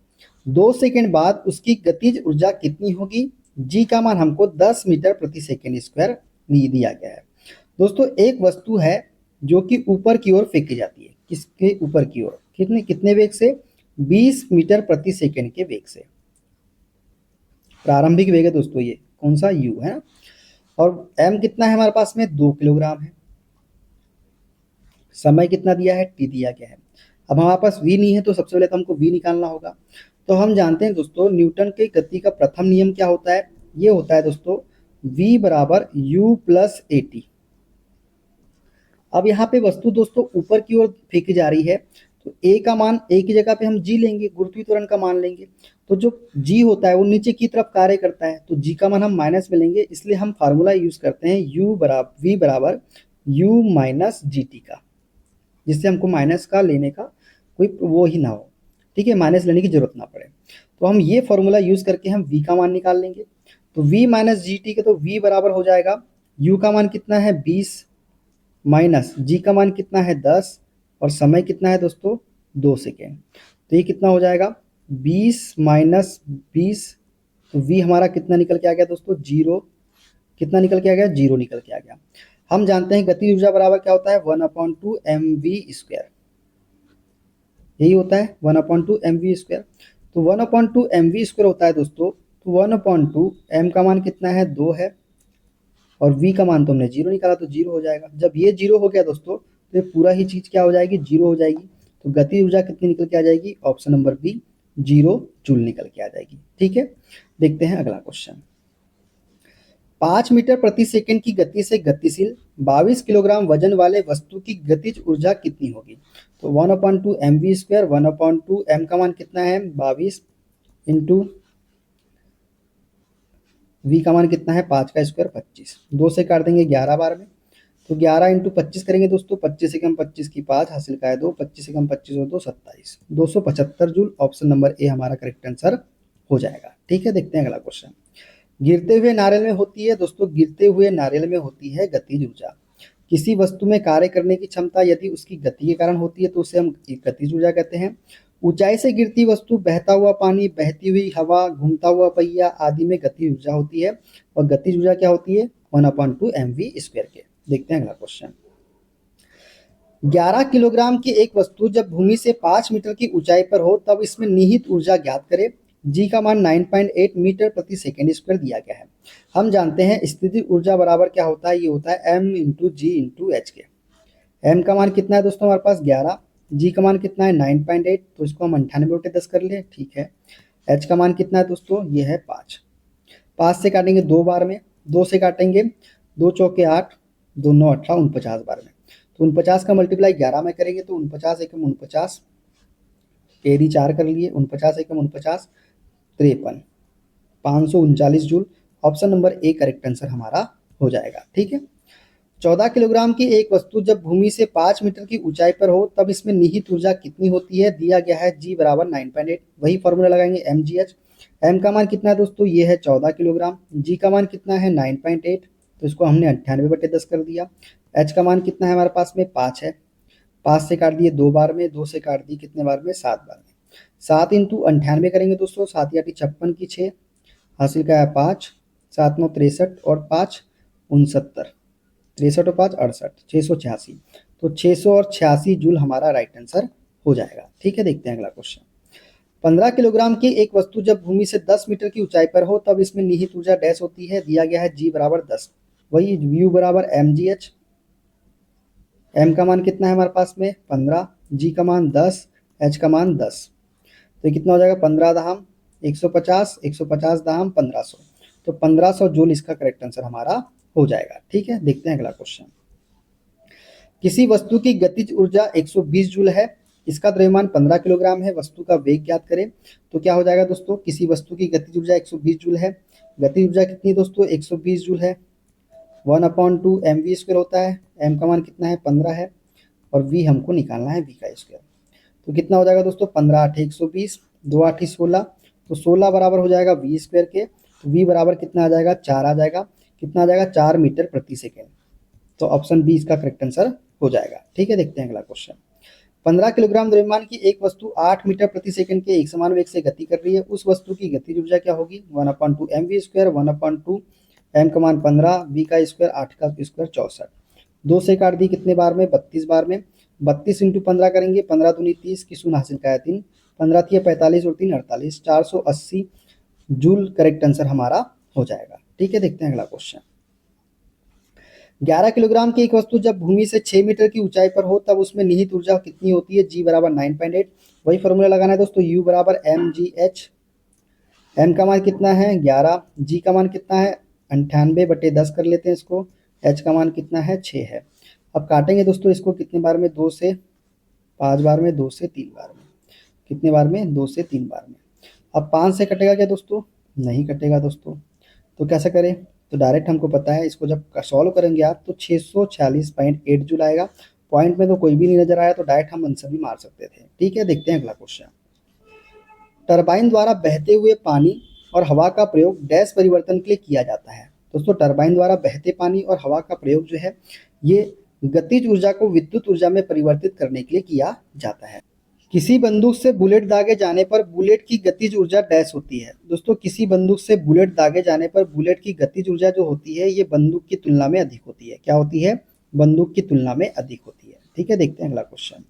2 सेकंड बाद उसकी गतिज ऊर्जा कितनी होगी? जी का मान हमको 10 मीटर प्रति सेकंड स्क्वायर दिया गया है। दोस्तों एक वस्तु है जो कि ऊपर की ओर फेंकी जाती है। किसके ऊपर की ओर? कितने वेग से? 20 मीटर प्रति सेकंड के वेग से। प्रारंभिक वेग है दोस्तों ये कौन सा? u है ना। और m कितना है हमारे पास में? 2 किलोग्राम है। समय कितना दिया है? t दिया गया है। अब हमारे पास v नहीं है तो सबसे पहले तो हमको v निकालना होगा। तो हम जानते हैं दोस्तों न्यूटन के गति का प्रथम नियम क्या होता है? ये होता है दोस्तों v बराबर u प्लस at। अब यहाँ पे वस्तु दोस्तों ऊपर की ओर फेंकी जा रही है तो a का मान a की जगह पे हम g लेंगे, गुरुत्वीय त्वरण का मान लेंगे। तो जो g होता है वो नीचे की तरफ कार्य करता है तो g का मान हम माइनस में लेंगे, इसलिए हम फार्मूला यूज करते हैं v बराबर u माइनस gt का, जिससे हमको माइनस का लेने का कोई वो ही ना हो। ठीक है, माइनस लेने की जरूरत ना पड़े। तो हम ये फॉर्मूला यूज करके हम v का मान निकाल लेंगे। तो v माइनस gt के तो v बराबर हो जाएगा u का मान कितना है 20 माइनस g का मान कितना है 10 और समय कितना है दोस्तों 2 सेकेंड। तो ये कितना हो जाएगा 20 माइनस 20, तो v हमारा कितना निकल के आ गया दोस्तों 0। कितना निकल के आ गया? 0 निकल के आ गया। हम जानते हैं गति ऊर्जा बराबर क्या होता है 1/2 mv²। यही होता है 1/2 mv²। तो 1/2 mv² होता है दोस्तों। तो 1/2 m का मान कितना है 2 है और v का मान तो हमने 0 निकाला तो 0 हो जाएगा। जब ये 0 हो गया दोस्तों तो ये पूरा ही चीज क्या हो जाएगी 0 हो जाएगी। तो गति ऊर्जा कितनी निकल के आ जाएगी? ऑप्शन नंबर बी 0 जूल निकल के आ जाएगी। ठीक है, देखते हैं अगला क्वेश्चन। 5 मीटर प्रति सेकंड की गति से गतिशील 22 किलोग्राम वजन वाले वस्तु की गतिज ऊर्जा कितनी होगी? तो 1/2 mv², 1/2 m का मान कितना है 22 इंटू v का मान कितना है 5 का स्क्वायर 25, 2 से काट देंगे 11 बार में, तो 11 इंटू 25 करेंगे दोस्तों, 25 से कम 25 की 5 हासिल का है 2, 25 से कम 25 और 2 27, 275 जूल। ऑप्शन नंबर ए हमारा करेक्ट आंसर हो जाएगा। ठीक है, देखते हैं अगला क्वेश्चन। गिरते हुए नारियल में होती है दोस्तों, गिरते हुए नारियल में होती है गतिज ऊर्जा। किसी वस्तु में कार्य करने की क्षमता यदि उसकी गति के कारण होती है तो उसे हम गतिज ऊर्जा कहते हैं। ऊंचाई से गिरती वस्तु, बहता हुआ पानी, बहती हुई हवा, घूमता हुआ पहिया आदि में गतिज ऊर्जा होती है। और गतिज ऊर्जा क्या होती है 1/2 mv² के। देखते हैं अगला क्वेश्चन। 11 किलोग्राम की एक वस्तु जब भूमि से 5 मीटर की ऊंचाई पर हो तब इसमें निहित ऊर्जा ज्ञात करें। जी का मान 9.8 मीटर प्रति सेकेंड स्क्वायर दिया गया है। हम जानते हैं स्थितिज ऊर्जा बराबर क्या होता है, ये होता है m इंटू जी इंटू एच के। m का मान कितना है दोस्तों हमारे पास 11, g का मान कितना है 9.8, तो इसको हम 98/10 कर ले, ठीक है। h का मान कितना है दोस्तों, ये है 5, 5 से काटेंगे 2 बार में, 2 से काटेंगे 2 चौके 8, 2 9 18 49 बार में, तो 49 का मल्टीप्लाई 11 में करेंगे तो 49 एकम 49, एरी 4 कर लिए, 49 एकम 49 53, 539 joule. Option number A correct answer हमारा हो जाएगा। ठीक है, 14 किलोग्राम की एक वस्तु जब भूमि से 5 मीटर की ऊंचाई पर हो तब इसमें निहित ऊर्जा कितनी होती है, दिया गया है जी बराबर 9.8, वही फॉर्मूला लगाएंगे mgh। m का मान कितना है दोस्तों, ये है 14 किलोग्राम, g का मान कितना है 9.8, तो इसको हमने 98/10 कर दिया। h का मान कितना है हमारे पास में 5 है, 5 से काट दिए 2 बार में, 2 से काट दिए कितने बार में 7 बार में, 7 इंटू 98 करेंगे दोस्तों, 7 या 56 की 6 हासिल का है 5, 7 9 63 और 5 69, 63 और 5 68, 686, तो 686 जूल हमारा राइट आंसर हो जाएगा। ठीक है, देखते हैं अगला क्वेश्चन। 15 किलोग्राम की एक वस्तु जब भूमि से 10 मीटर की ऊंचाई पर हो तब इसमें निहित ऊर्जा डैश होती है, दिया गया है जी बराबर 10, वही यू बराबर mgh। m का मान कितना है हमारे पास में 15, g का मान 10, h का मान 10, तो ये कितना हो जाएगा 15 दहाम 150, 150 दहाम 1500, तो 1500 जूल इसका करेक्ट आंसर हमारा हो जाएगा। ठीक है, देखते हैं अगला क्वेश्चन। किसी वस्तु की गतिज ऊर्जा 120 जूल है, इसका द्रव्यमान 15 किलोग्राम है, वस्तु का वेग ज्ञात करें। तो क्या हो जाएगा दोस्तों, किसी वस्तु की गतिज ऊर्जा 120 जूल है, गतिज ऊर्जा कितनी दोस्तों 120 जूल है, 1/2 mv² होता है, m का मान कितना है 15 है और v हमको निकालना है v का स्क्वायर, तो कितना हो जाएगा दोस्तों 15 8 120, 2 8 16, तो 16 बराबर हो जाएगा v² के, तो v बराबर कितना आ जाएगा 4 आ जाएगा, कितना आ जाएगा 4 मीटर प्रति सेकेंड, तो ऑप्शन बी इसका करेक्ट आंसर हो जाएगा। ठीक है, देखते हैं अगला क्वेश्चन। 15 किलोग्राम द्रव्यमान की एक वस्तु 8 मीटर प्रति सेकंड के एक समान वेग से गति कर रही है, उस वस्तु की गतिज ऊर्जा क्या होगी 1/2 mv², 1/2 m का मान 15, v का स्क्वायर 8 का स्क्वायर 64, 2 से काट दी कितने बार में 32 बार में, 32 इंटू 15 करेंगे, 15 दूनी 30 की शून्य हासिल का है 3, 15 थी 45 और 3 48, 480 जूल करेक्ट आंसर हमारा हो जाएगा। ठीक है, देखते हैं अगला क्वेश्चन। 11 किलोग्राम की एक वस्तु जब भूमि से 6 मीटर की ऊंचाई पर हो तब उसमें निहित ऊर्जा कितनी होती है, जी बराबर 9.8, वही फॉर्मूला लगाना है दोस्तों, u बराबर mgh। m का मान कितना है 11, g का मान कितना है 98/10 कर लेते हैं इसको, h का मान कितना है 6 है। अब काटेंगे दोस्तों इसको कितने बार में, 2 से 5 बार में, 2 से 3 बार में, कितने बार में 2 से 3 बार में। अब 5 से कटेगा क्या दोस्तों, नहीं कटेगा दोस्तों, तो कैसे करें, तो डायरेक्ट हमको पता है, इसको जब सॉल्व करेंगे आप तो 646.8 जूल आएगा। पॉइंट में तो कोई भी नहीं नजर आया तो डायरेक्ट हम आंसर भी मार सकते थे। ठीक है, देखते हैं अगला क्वेश्चन। टरबाइन द्वारा बहते हुए पानी और हवा का प्रयोग डैश परिवर्तन के लिए किया जाता है। दोस्तों टरबाइन द्वारा बहते पानी और हवा का प्रयोग जो है ये गतिज ऊर्जा को विद्युत ऊर्जा में परिवर्तित करने के लिए किया जाता है। किसी बंदूक से बुलेट दागे जाने पर बुलेट की गतिज ऊर्जा डैश होती है। दोस्तों किसी बंदूक से बुलेट दागे जाने पर बुलेट की गतिज ऊर्जा जो होती है ये बंदूक की तुलना में अधिक होती है। क्या होती है, बंदूक की तुलना में अधिक होती है। ठीक है, देखते हैं अगला क्वेश्चन।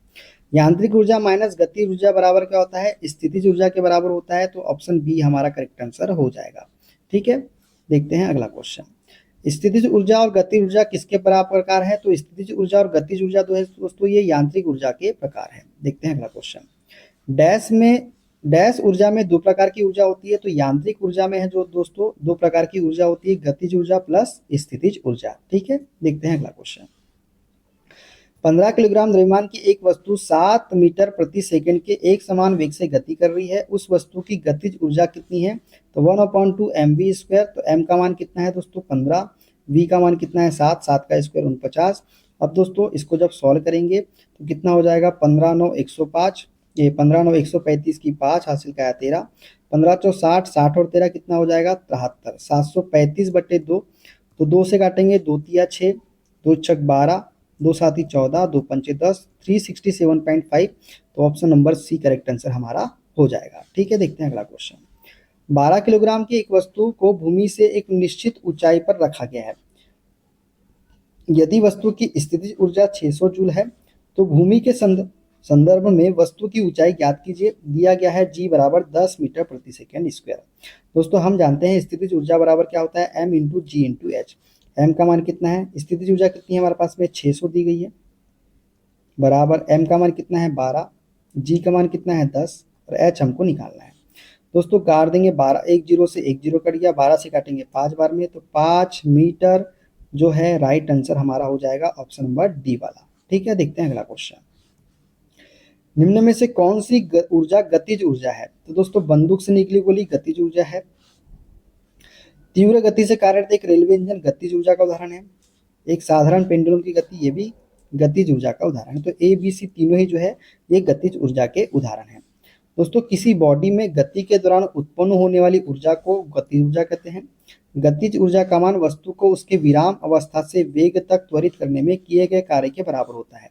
यांत्रिक ऊर्जा माइनस गतिज ऊर्जा बराबर क्या होता है, स्थितिज ऊर्जा के बराबर होता है, तो ऑप्शन बी हमारा करेक्ट आंसर हो जाएगा। ठीक है, देखते हैं अगला क्वेश्चन। स्थितिज ऊर्जा और गतिज ऊर्जा किसके प्रकार है, तो स्थितिज ऊर्जा और गतिज ऊर्जा जो है दोस्तों ये यांत्रिक ऊर्जा के प्रकार है। देखते हैं अगला क्वेश्चन। डैश में डैश ऊर्जा में दो प्रकार की ऊर्जा होती है, तो यांत्रिक ऊर्जा में है जो दोस्तों दो प्रकार की ऊर्जा होती है, गतिज ऊर्जा प्लस स्थितिज ऊर्जा। ठीक है, देखते हैं अगला क्वेश्चन। 15 किलोग्राम द्रव्यमान की एक वस्तु 7 मीटर प्रति सेकंड के एक समान वेग से गति कर रही है, उस वस्तु की गतिज ऊर्जा कितनी है? तो 1/2 mv स्क्वायर। तो m का मान कितना है दोस्तों 15, v का मान कितना है 7, 7 का स्क्वायर 49। अब दोस्तों इसको जब सॉल्व करेंगे तो कितना हो जाएगा 15 9 105, ये 15 9 135 की 5 हासिल का 13, 15 चौ 60, 60 और 13 कितना हो जाएगा 73, 735/2। तो 2 से काटेंगे, 2 तिया 6, 2 छक 12, 2 सात 14, 2 पंचे 10, 367.5। तो option number C correct answer हमारा हो जाएगा। ठीक है, देखते हैं अगला क्वेश्चन। 12 किलोग्राम की एक वस्तु को भूमि से एक निश्चित ऊंचाई पर रखा गया है। यदि वस्तु की स्थितिज ऊर्जा 600 जूल है तो भूमि के संदर्भ में वस्तु की ऊंचाई ज्ञात कीजिए। दिया गया है g बराबर 10 मीटर प्रति सेकेंड स्क्वायर। दोस्तों हम जानते हैं स्थितिज ऊर्जा बराबर क्या होता है m इंटू जी इंटू एच। m का मान कितना है, स्थितिज ऊर्जा कितनी है हमारे पास में 600 दी गई है, बराबर m का मान कितना है 12, g का मान कितना है 10 और h हमको निकालना है। दोस्तों काट देंगे 12, एक जीरो से एक जीरो कट गया, 12 से काटेंगे 5 बार में, तो 5 मीटर जो है राइट आंसर हमारा हो जाएगा ऑप्शन नंबर डी वाला। ठीक है, देखते हैं अगला क्वेश्चन। निम्न में से कौन सी ऊर्जा गतिज ऊर्जा है? तो दोस्तों बंदूक से निकली गोली गतिज ऊर्जा है। तीव्र गति से कार्यरत एक रेलवे इंजन गतिज ऊर्जा का उदाहरण है। एक साधारण पेंडुलम की गति, ये भी गतिज ऊर्जा का उदाहरण है। तो ए बी सी तीनों ही जो है ये गतिज ऊर्जा के उदाहरण है। दोस्तों किसी बॉडी में गति के दौरान उत्पन्न होने वाली ऊर्जा को गतिज ऊर्जा कहते हैं। गतिज ऊर्जा का मान वस्तु को उसके विराम अवस्था से वेग तक त्वरित करने में किए गए कार्य के बराबर होता है।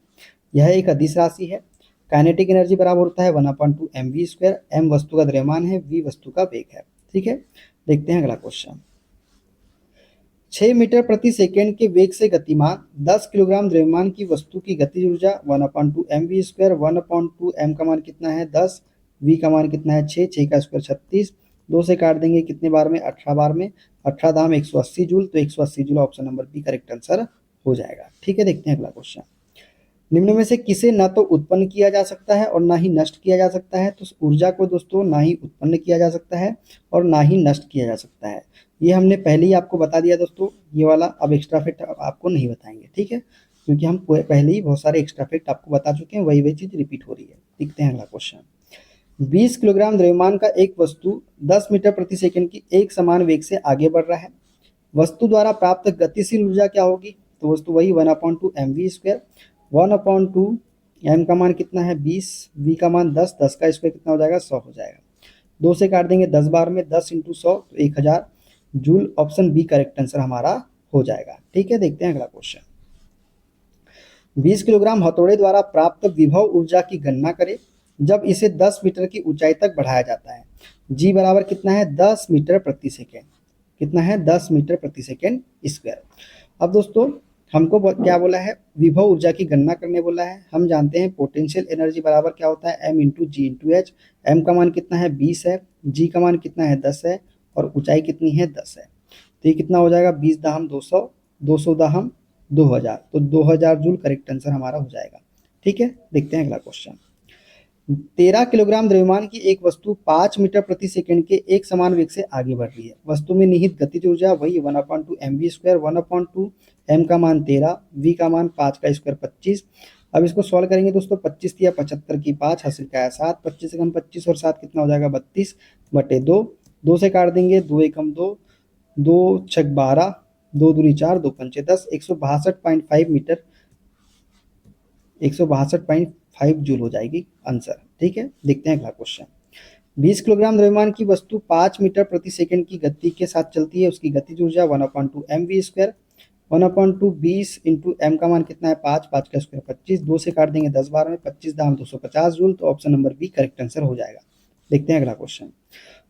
यह एक अदिश राशि है। काइनेटिक एनर्जी बराबर होता है 1/2 mv स्क्वायर। m वस्तु का द्रव्यमान है, v वस्तु का वेग है। ठीक है, देखते हैं अगला क्वेश्चन। 6 मीटर प्रति सेकेंड के वेग से गतिमान 10 किलोग्राम द्रव्यमान की वस्तु की गतिज ऊर्जा 1/2 mv स्क्वायर। 1/2 m का मान कितना है 10, v का मान कितना है 6, 6 का स्क्वायर 36, 2 से काट देंगे कितने बार में 18 बार में, 18 दाम 180 जूल। तो 180 joule option number B correct answer हो जाएगा। ठीक है, देखते हैं अगला क्वेश्चन। निम्न में से किसे ना तो उत्पन्न किया जा सकता है और ना ही नष्ट किया जा सकता है? तो ऊर्जा को दोस्तों ना ही उत्पन्न किया जा सकता है और ना ही नष्ट किया जा सकता है। ये हमने पहले ही आपको बता दिया दोस्तों, ये वाला अब एक्स्ट्रा फैक्ट आपको नहीं बताएंगे। ठीक है, क्योंकि हम पहले ही बहुत सारे एक्स्ट्रा फैक्ट आपको बता चुके हैं, वही चीज रिपीट हो रही है। देखते हैं अगला क्वेश्चन। 20 किलोग्राम द्रव्यमान का एक वस्तु 10 मीटर प्रति सेकंड की एक समान वेग से आगे बढ़ रहा है। वस्तु द्वारा प्राप्त गतिशील ऊर्जा क्या होगी? तो वस्तु वही 1/2 mv स्क्वायर। 1/2 m का मान कितना है 20, v का मान 10, 10 का स्क्वायर कितना हो जाएगा 100 हो जाएगा। 2 से काट देंगे 10 बार में, 10 इंटू 100 तो 1000 joule. Option B correct answer हमारा हो जाएगा। ठीक है, देखते हैं अगला क्वेश्चन। 20 किलोग्राम हथौड़े द्वारा प्राप्त विभव ऊर्जा की गणना करें जब इसे 10 मीटर की ऊंचाई तक बढ़ाया जाता है। जी बराबर कितना है 10 मीटर प्रति सेकेंड, कितना है 10 मीटर प्रति सेकेंड स्क्वायर। अब दोस्तों हमको क्या बोला है, विभव ऊर्जा की गणना करने बोला है। हम जानते हैं पोटेंशियल एनर्जी बराबर क्या होता है m इंटू जी इंटू एच। एम का मान कितना है 20 है, जी का मान कितना है 10 है और ऊंचाई कितनी है 10 है। तो ये कितना हो जाएगा 20 दाहम 200, 200 दाहम 2000, तो 2000 जूल करेक्ट आंसर हमारा हो जाएगा। ठीक है, देखते हैं अगला क्वेश्चन। 13 किलोग्राम द्रव्यमान की एक वस्तु 5 मीटर प्रति सेकंड के एक समान वेग से आगे बढ़ रही है। वस्तु में निहित गतिज ऊर्जा वही 1/2 mv स्क्वायर। 1/2 m का मान 13, v का मान 5 का स्क्वायर 25। अब इसको सॉल्व करेंगे दोस्तों, 25 या 75 की 5 हासिल का है 7, 25 एकम 25 और 7 कितना हो जाएगा 32/2। 2 से काट देंगे, 2 एकम 2, 2 छक 12, 2 दूनी 4, 2 पंचे 10, 162.5 मीटर, 162.5 जूल हो जाएगी आंसर। ठीक है, देखते हैं अगला क्वेश्चन। 20 किलोग्राम द्रव्यमान की वस्तु 5 मीटर प्रति सेकंड की गति के साथ चलती है, उसकी गतिज ऊर्जा 1/2 mv स्क्वायर। 1/2 20 इंटू m का मान कितना है 5, 5 का स्क्वायर 25, 2 से काट देंगे 10 बार में, 25 दाम 250 जूल। तो option number B correct answer हो जाएगा। देखते हैं अगला क्वेश्चन।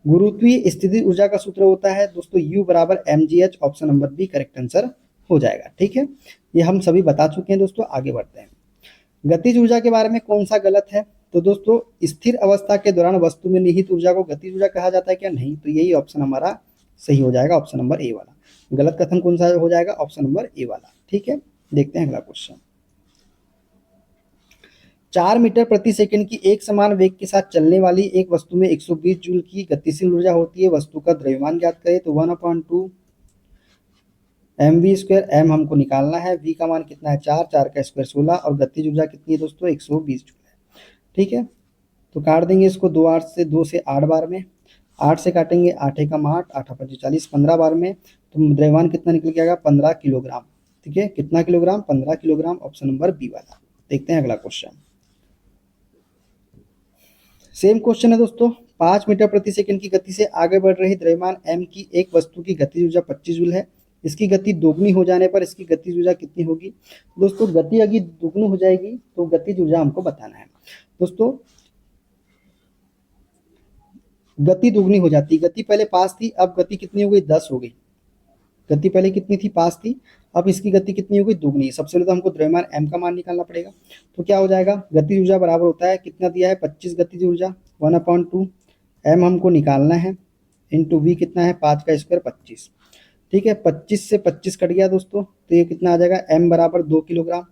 गुरुत्वीय स्थिति ऊर्जा का सूत्र होता है दोस्तों U बराबर mgh। Option number B correct answer हो जाएगा। ठीक है, ये हम सभी बता चुके हैं दोस्तों, आगे बढ़ते हैं। गतिज ऊर्जा के बारे में कौन सा गलत है? तो दोस्तों स्थिर अवस्था के दौरान वस्तु में निहित ऊर्जा को गतिज ऊर्जा कहा जाता है क्या? नहीं, तो यही ऑप्शन हमारा सही हो जाएगा, ऑप्शन नंबर ए वाला। गलत कथन कौन सा हो जाएगा? ऑप्शन नंबर ए वाला। ठीक है, देखते हैं अगला क्वेश्चन। 4 मीटर प्रति सेकंड की एक समान वेग के साथ चलने वाली एक वस्तु में 120 जूल की गतिशील ऊर्जा होती है। वस्तु का द्रव्यमान ज्ञात करें। तो 1/2 mv²। m हमको निकालना है, v का मान कितना है 4, 4 का स्क्वायर 16 और गतिज ऊर्जा कितनी है दोस्तों 120 जूल है। ठीक है, तो काट देंगे इसको 2 से 8 बार में। 8 से काटेंगे 8 एकम 8, 8 5 40, 15 बार में। तो द्रव्यमान कितना निकल के आएगा 15 किलोग्राम। ठीक है, कितना kilogram 15 kilogram, option number B वाला। देखते हैं अगला क्वेश्चन। सेम क्वेश्चन है दोस्तों। 5 मीटर प्रति सेकंड की गति से आगे बढ़ रही द्रव्यमान m की एक वस्तु की गतिज ऊर्जा 25 जूल है। इसकी गति दोगुनी हो जाने पर इसकी गतिज ऊर्जा कितनी होगी। दोस्तों गति अगर दोगुनी हो जाएगी तो गतिज ऊर्जा हमको बताना है। दोस्तों गति दुगनी हो जाती, गति पहले 5 थी, अब गति कितनी हो गई 10 हो गई। गति पहले कितनी थी 5 थी, अब इसकी गति कितनी हो गई दुगनी। सबसे पहले तो हमको द्रव्यमान m का मान निकालना पड़ेगा। तो क्या हो जाएगा, गतिज ऊर्जा बराबर होता है, कितना दिया है 25 गतिज ऊर्जा 1/2 m हमको निकालना है, इंटू v कितना है 5 का स्क्वायर 25। ठीक है, 25 से 25 कट गया दोस्तों, तो ये कितना आ जाएगा m बराबर 2 किलोग्राम।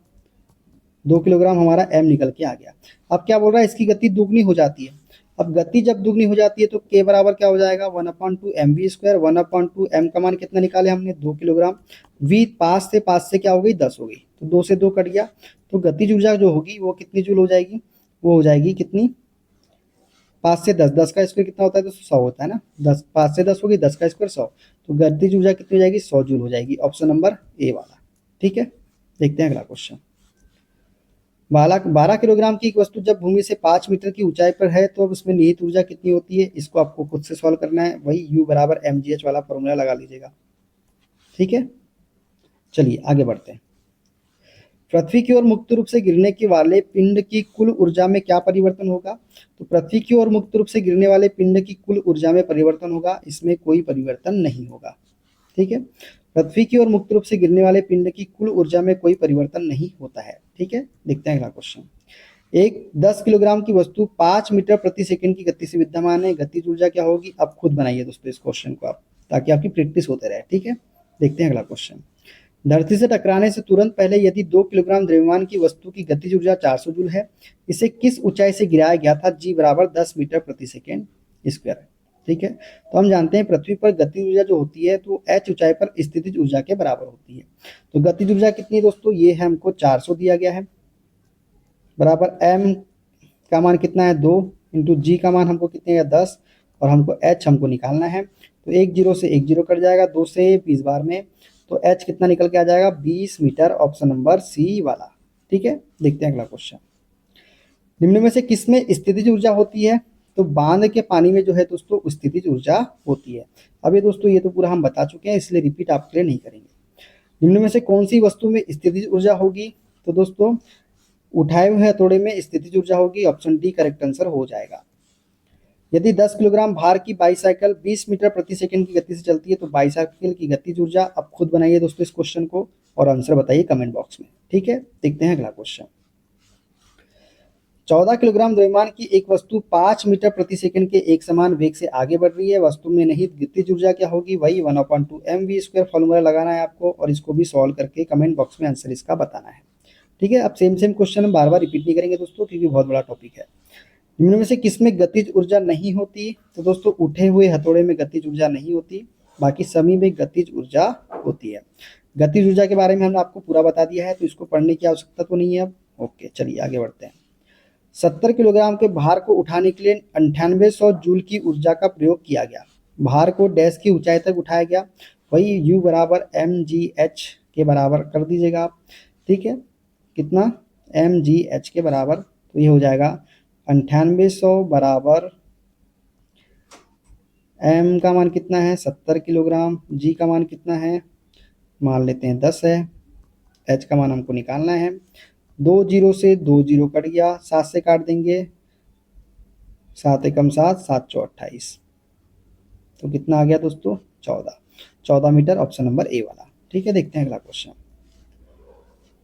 2 किलोग्राम हमारा m निकल के आ गया। अब क्या बोल रहा है, इसकी गति दुगनी हो जाती है। अब गति जब दुगनी हो जाती है तो k बराबर क्या हो जाएगा 1/2 mv²। 1/2 m का मान कितना निकाले हमने 2 किलोग्राम। v 5 से क्या हो गई 10 हो गई, तो 2 से 2 कट गया। तो गतिज ऊर्जा जो होगी वो कितनी जूल हो जाएगी, वो हो जाएगी कितनी 5 से 10, 10 का स्क्वायर कितना होता है तो 100 होता है ना। 10 5 से 10 होगी, 10 का स्क्वायर 100, तो गतिज ऊर्जा कितनी हो जाएगी 100 जूल हो जाएगी, ऑप्शन नंबर ए वाला। ठीक है, देखते हैं अगला क्वेश्चन। 12 किलोग्राम की एक वस्तु जब भूमि से 5 मीटर की ऊंचाई पर है तो अब उसमें निहित ऊर्जा कितनी होती है। इसको आपको खुद से सॉल्व करना है, वही U बराबर mgh वाला फॉर्मूला लगा लीजिएगा। ठीक है, चलिए आगे बढ़ते हैं। पृथ्वी की ओर मुक्त रूप से गिरने के वाले पिंड की कुल ऊर्जा में क्या परिवर्तन होगा। तो पृथ्वी की ओर मुक्त रूप से गिरने वाले पिंड की कुल ऊर्जा में परिवर्तन होगा, इसमें कोई परिवर्तन नहीं होगा। ठीक है, पृथ्वी की ओर मुक्त रूप से गिरने वाले पिंड की कुल ऊर्जा में कोई परिवर्तन नहीं होता है। ठीक है, देखते हैं अगला क्वेश्चन। एक 10 किलोग्राम की वस्तु 5 मीटर प्रति सेकंड की गति से विद्यमान है, गतिज ऊर्जा क्या होगी। अब खुद बनाइए दोस्तों इस क्वेश्चन को आप, ताकि आपकी प्रैक्टिस होते रहे। ठीक है, देखते हैं अगला क्वेश्चन। धरती से टकराने से तुरंत पहले यदि 2 किलोग्राम द्रव्यमान की वस्तु की गतिज ऊर्जा 400 जूल है, इसे किस ऊंचाई से गिराया गया था। जी बराबर 10 मीटर प्रति सेकेंड स्क्वायर। ठीक है, तो हम जानते हैं पृथ्वी पर गतिज ऊर्जा जो होती है तो h ऊंचाई पर स्थितिज ऊर्जा के बराबर होती है। तो गतिज ऊर्जा कितनी है दोस्तों, ये है हमको 400 दिया गया है, बराबर m का मान कितना है 2, इंटू जी का मान हमको कितने है 10, और हमको h हमको निकालना है। तो 1 0 से 1 0 कट जाएगा, 2 से 20 बार में, तो h कितना निकल के आ जाएगा 20 मीटर, ऑप्शन नंबर सी वाला। ठीक है, देखते हैं अगला क्वेश्चन। निम्न में से किसमें स्थितिज ऊर्जा होती है। तो बांध के पानी में जो है दोस्तों स्थितिज ऊर्जा होती है। अब ये दोस्तों ये तो पूरा हम बता चुके हैं, इसलिए रिपीट आपके लिए नहीं करेंगे। निम्न में से कौन सी वस्तु में स्थितिज ऊर्जा होगी। तो दोस्तों उठाए हुए हथौड़े में स्थितिज ऊर्जा होगी, ऑप्शन डी करेक्ट आंसर हो जाएगा। यदि 10 किलोग्राम भार की बाईसाइकिल 20 मीटर प्रति सेकंड की गति से चलती है तो बाईसाइकिल की गतिज ऊर्जा। अब खुद बनाइए दोस्तों इस क्वेश्चन को और आंसर बताइए कमेंट बॉक्स में। ठीक है, देखते हैं अगला क्वेश्चन। 14 किलोग्राम द्रव्यमान की एक वस्तु 5 मीटर प्रति सेकंड के एक समान वेग से आगे बढ़ रही है, वस्तु में निहित गतिज ऊर्जा क्या होगी। वही 1/2 mv² फॉर्मूला लगाना है आपको, और इसको भी सॉल्व करके कमेंट बॉक्स में आंसर इसका बताना है। ठीक है, अब सेम क्वेश्चन हम बार बार रिपीट नहीं करेंगे दोस्तों, क्योंकि बहुत बड़ा टॉपिक है। निम्न में से किसमें गतिज ऊर्जा नहीं होती। तो दोस्तों उठे हुए हथौड़े में गतिज ऊर्जा नहीं होती, बाकी सभी में गतिज ऊर्जा होती है। गतिज ऊर्जा के बारे में हमने आपको पूरा बता दिया है, तो इसको पढ़ने की आवश्यकता तो नहीं है अब। ओके, चलिए आगे बढ़ते हैं। 70 किलोग्राम के भार को उठाने के लिए 9800 जूल की ऊर्जा का प्रयोग किया गया। भार को डैश की ऊंचाई तक उठाया गया, वही U बराबर mgh के बराबर कर दीजिएगा आप। ठीक है, कितना mgh के बराबर, तो ये हो जाएगा 9800 बराबर m का मान कितना है 70 किलोग्राम, g का मान कितना है मान लेते हैं 10 है, h का मान हमको निकालना है। 2 0 से 2 0 कट गया, 7 से काट देंगे, 7 एकम 7, 7 चौ 28, तो कितना आ गया दोस्तों 14 मीटर, ऑप्शन नंबर ए वाला। ठीक है, देखते हैं अगला क्वेश्चन।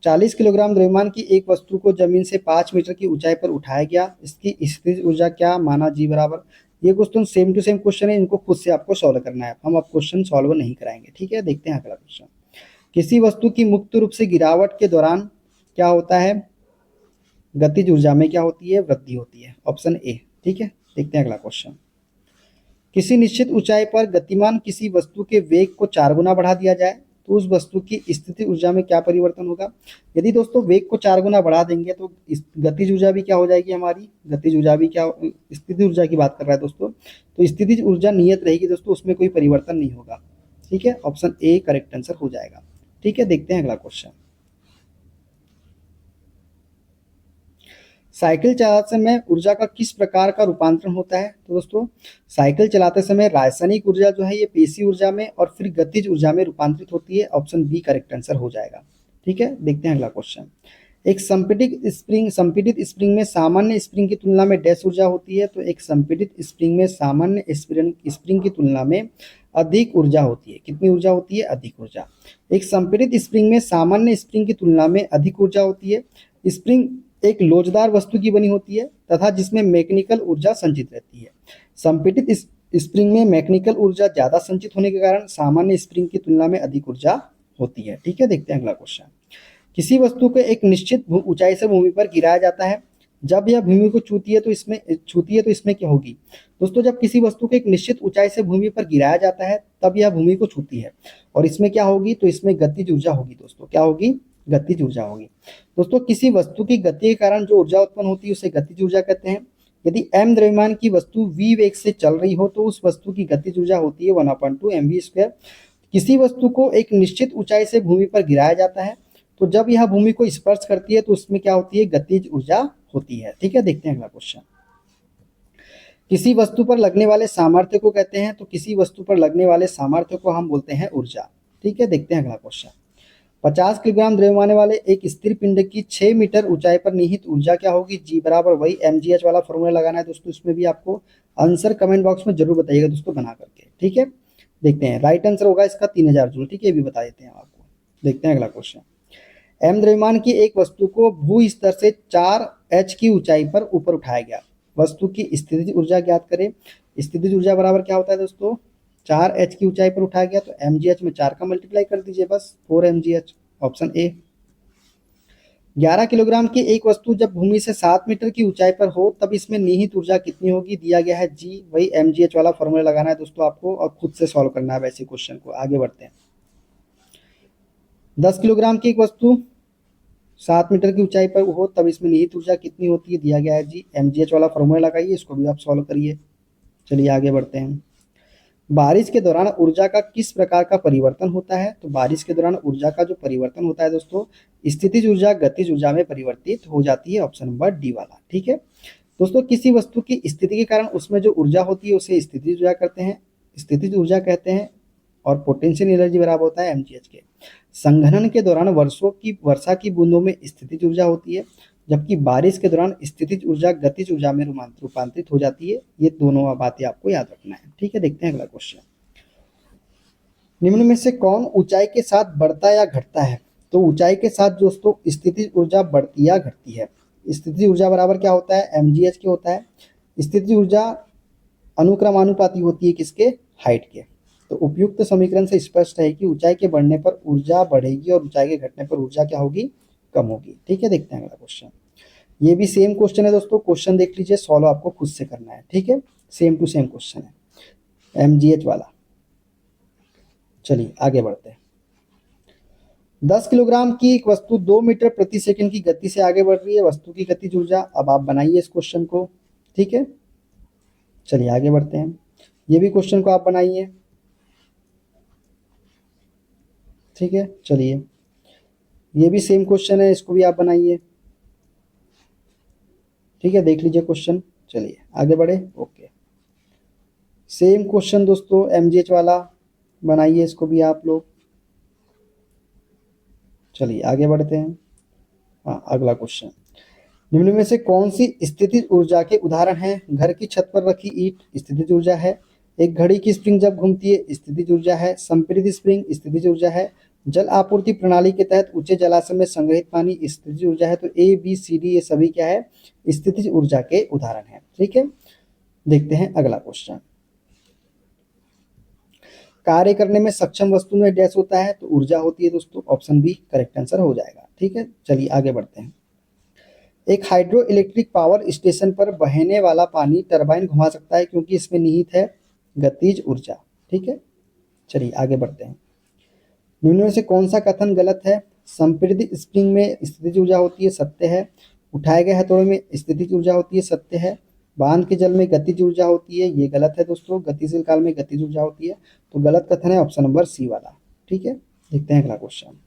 40 किलोग्राम द्रव्यमान की एक वस्तु को जमीन से 5 मीटर की ऊंचाई पर उठाया गया, इसकी स्थितिज ऊर्जा क्या माना। जी बराबर, ये question same to same question है, इनको खुद से आपको सॉल्व करना है, हम अब क्वेश्चन सॉल्व नहीं कराएंगे। ठीक है, देखते हैं अगला क्वेश्चन। किसी वस्तु की मुक्त रूप से गिरावट के दौरान क्या होता है। गतिज ऊर्जा में क्या होती है, वृद्धि होती है, ऑप्शन ए। ठीक है, देखते हैं अगला क्वेश्चन। किसी निश्चित ऊंचाई पर गतिमान किसी वस्तु के वेग को 4 गुना बढ़ा दिया जाए तो उस वस्तु की स्थितिज ऊर्जा में क्या परिवर्तन होगा। यदि दोस्तों वेग को 4 गुना बढ़ा देंगे तो गतिज ऊर्जा भी क्या हो जाएगी हमारी, गतिज ऊर्जा भी क्या, स्थितिज ऊर्जा की बात कर रहा है दोस्तों, तो स्थितिज ऊर्जा नियत रहेगी दोस्तों, उसमें कोई परिवर्तन नहीं होगा। ठीक है, ऑप्शन ए करेक्ट आंसर हो जाएगा। ठीक है, देखते हैं अगला क्वेश्चन। साइकिल चलाते समय ऊर्जा का किस प्रकार का रूपांतरण होता है। तो दोस्तों साइकिल चलाते समय रासायनिक ऊर्जा जो है ये पेशी ऊर्जा में और फिर गतिज ऊर्जा में रूपांतरित होती है, ऑप्शन बी करेक्ट आंसर हो जाएगा। ठीक है, देखते हैं अगला क्वेश्चन। एक संपीड़ित स्प्रिंग में सामान्य स्प्रिंग की तुलना में डैश ऊर्जा होती है। तो एक संपीड़ित स्प्रिंग में सामान्य स्प्रिंग की तुलना में अधिक ऊर्जा होती है। कितनी ऊर्जा होती है, अधिक ऊर्जा। एक संपीड़ित स्प्रिंग में सामान्य स्प्रिंग की तुलना में अधिक ऊर्जा होती है। स्प्रिंग एक लोचदार वस्तु की बनी होती है तथा जिसमें मैकेनिकल ऊर्जा संचित रहती है। संपीड़ित स्प्रिंग में मैकेनिकल ऊर्जा ज्यादा संचित होने के कारण सामान्य स्प्रिंग की तुलना में अधिक ऊर्जा होती है। ठीक है, देखते हैं अगला क्वेश्चन। किसी वस्तु को एक निश्चित ऊंचाई से भूमि पर गिराया जाता है। जब यह भूमि को छूती है तो इसमें क्या होगी। दोस्तों जब किसी वस्तु को एक निश्चित ऊंचाई से भूमि पर गिराया जाता है तब यह भूमि को छूती है और इसमें क्या होगी, तो इसमें गतिज ऊर्जा होगी। दोस्तों क्या होगी, गतिज ऊर्जा होगी। दोस्तों किसी वस्तु की गति के कारण जो ऊर्जा उत्पन्न होती है उसे गतिज ऊर्जा कहते हैं। यदि m द्रव्यमान की वस्तु v वेग से चल रही हो तो उस वस्तु की गतिज ऊर्जा होती है 1/2 mv²। किसी वस्तु को एक निश्चित ऊंचाई से भूमि पर गिराया जाता है तो जब यह भूमि को स्पर्श करती है तो उसमें क्या होती है, गतिज ऊर्जा होती है। ठीक है, देखते हैं अगला क्वेश्चन। किसी वस्तु पर लगने वाले सामर्थ्य को कहते हैं। तो किसी वस्तु पर लगने वाले सामर्थ्य को हम बोलते हैं ऊर्जा। ठीक है, देखते हैं अगला क्वेश्चन। 50 किलोग्राम द्रव्यमान वाले एक स्थिर पिंड की 6 मीटर ऊंचाई पर निहित ऊर्जा क्या होगी। जी बराबर वही mgh वाला फॉर्मूला लगाना है दोस्तों। इसमें भी आपको आंसर कमेंट बॉक्स में जरूर बताइएगा दोस्तों बना करके। ठीक है, देखते हैं राइट आंसर होगा इसका 3000 जूल। ठीक है, ये भी बता देते हैं आपको। देखते हैं अगला क्वेश्चन। m द्रव्यमान की एक वस्तु को भू स्तर से 4 h की ऊंचाई पर ऊपर उठाया गया। वस्तु की स्थितिज ऊर्जा ज्ञात करें। स्थितिज ऊर्जा बराबर क्या होता है दोस्तों, 4 h की ऊंचाई पर उठाया गया तो mgh में 4 का मल्टीप्लाई कर दीजिए बस, 4 mgh, ऑप्शन ए। 11 किलोग्राम की एक वस्तु जब भूमि से 7 मीटर की ऊंचाई पर हो तब इसमें निहित ऊर्जा कितनी होगी, दिया गया है जी, वही mgh वाला फॉर्मूला लगाना है दोस्तों आपको और खुद से सॉल्व करना है वैसे क्वेश्चन को। आगे बढ़ते हैं। 10 किलोग्राम की एक वस्तु 7 मीटर की ऊंचाई पर हो तब इसमें निहित ऊर्जा कितनी होती है, दिया गया है जी, mgh वाला फॉर्मूला लगाइए, इसको भी आप सॉल्व करिए। चलिए आगे बढ़ते हैं। बारिश के दौरान ऊर्जा का किस प्रकार का परिवर्तन होता है। तो बारिश के दौरान ऊर्जा का जो परिवर्तन होता है दोस्तों, स्थितिज ऊर्जा गतिज ऊर्जा में परिवर्तित हो जाती है, ऑप्शन नंबर डी वाला। ठीक है दोस्तों, किसी वस्तु की स्थिति के कारण उसमें जो ऊर्जा होती है उसे स्थितिज ऊर्जा करते हैं, स्थितिज ऊर्जा कहते हैं। और पोटेंशियल एनर्जी बराबर होता है mgh के। संघनन के दौरान वर्षा की बूंदों में स्थितिज ऊर्जा होती है, जबकि बारिश के दौरान स्थितिज ऊर्जा गतिज ऊर्जा में रूपांतरित हो जाती है। ये दोनों बातें आपको याद रखना है। ठीक है, देखते हैं अगला क्वेश्चन। निम्न में से कौन ऊंचाई के साथ बढ़ता या घटता है। तो ऊंचाई के साथ दोस्तों स्थितिज ऊर्जा बढ़ती या घटती है। स्थितिज ऊर्जा बराबर क्या होता है, mgh के होता है। स्थितिज ऊर्जा अनुक्रमानुपाती होती है किसके, हाइट के। तो उपयुक्त समीकरण से स्पष्ट है कि ऊंचाई के बढ़ने पर ऊर्जा बढ़ेगी और ऊंचाई के घटने पर ऊर्जा क्या होगी, कम होगी। ठीक है, देखते हैं अगला क्वेश्चन। ये भी सेम क्वेश्चन है दोस्तों, क्वेश्चन देख लीजिए, सॉल्व आपको खुद से करना है। ठीक है, सेम टू सेम क्वेश्चन है mgh वाला। चलिए आगे बढ़ते हैं। 10 किलोग्राम की एक वस्तु 2 मीटर प्रति सेकंड की गति से आगे बढ़ रही है। वस्तु की गतिज ऊर्जा, अब आप बनाइए इस क्वेश्चन को। ठीक है, चलिए आगे बढ़ते हैं। ये भी क्वेश्चन को आप बनाइए। ठीक है, चलिए ये भी सेम क्वेश्चन है, इसको भी आप बनाइए। ठीक है, देख लीजिए क्वेश्चन। चलिए आगे बढ़े। ओके, सेम क्वेश्चन दोस्तों mgh वाला, बनाइए इसको भी आप लोग। चलिए आगे बढ़ते हैं। हाँ, अगला क्वेश्चन। निम्न में से कौन सी स्थितिज ऊर्जा के उदाहरण हैं। घर की छत पर रखी ईंट स्थितिज ऊर्जा है। एक घड़ी की स्प्रिंग जब घूमती है स्थितिज ऊर्जा है। संपीड़ित स्प्रिंग स्थितिज ऊर्जा है। जल आपूर्ति प्रणाली के तहत ऊंचे जलाशय में संग्रहित पानी स्थितिज ऊर्जा है। तो ए बी सी डी ये सभी क्या है, स्थितिज ऊर्जा के उदाहरण है। ठीक है, देखते हैं अगला क्वेश्चन। कार्य करने में सक्षम वस्तु में डैश होता है तो ऊर्जा होती है दोस्तों, ऑप्शन बी करेक्ट आंसर हो जाएगा। ठीक है, चलिए आगे बढ़ते हैं। एक हाइड्रो इलेक्ट्रिक पावर स्टेशन पर बहने वाला पानी टरबाइन घुमा सकता है क्योंकि इसमें निहित है गतिज ऊर्जा। ठीक है, चलिए आगे बढ़ते हैं। निम्न में से कौन सा कथन गलत है? संपीड़ित स्प्रिंग में स्थितिज ऊर्जा होती है, सत्य है। उठाए गए हथौड़े में स्थितिज ऊर्जा होती है, सत्य है। बांध के जल में गतिज ऊर्जा होती है, ये गलत है दोस्तों। गतिशील काल में गतिज ऊर्जा होती है, तो गलत कथन है ऑप्शन नंबर सी वाला। ठीक है, देखते हैं अगला क्वेश्चन।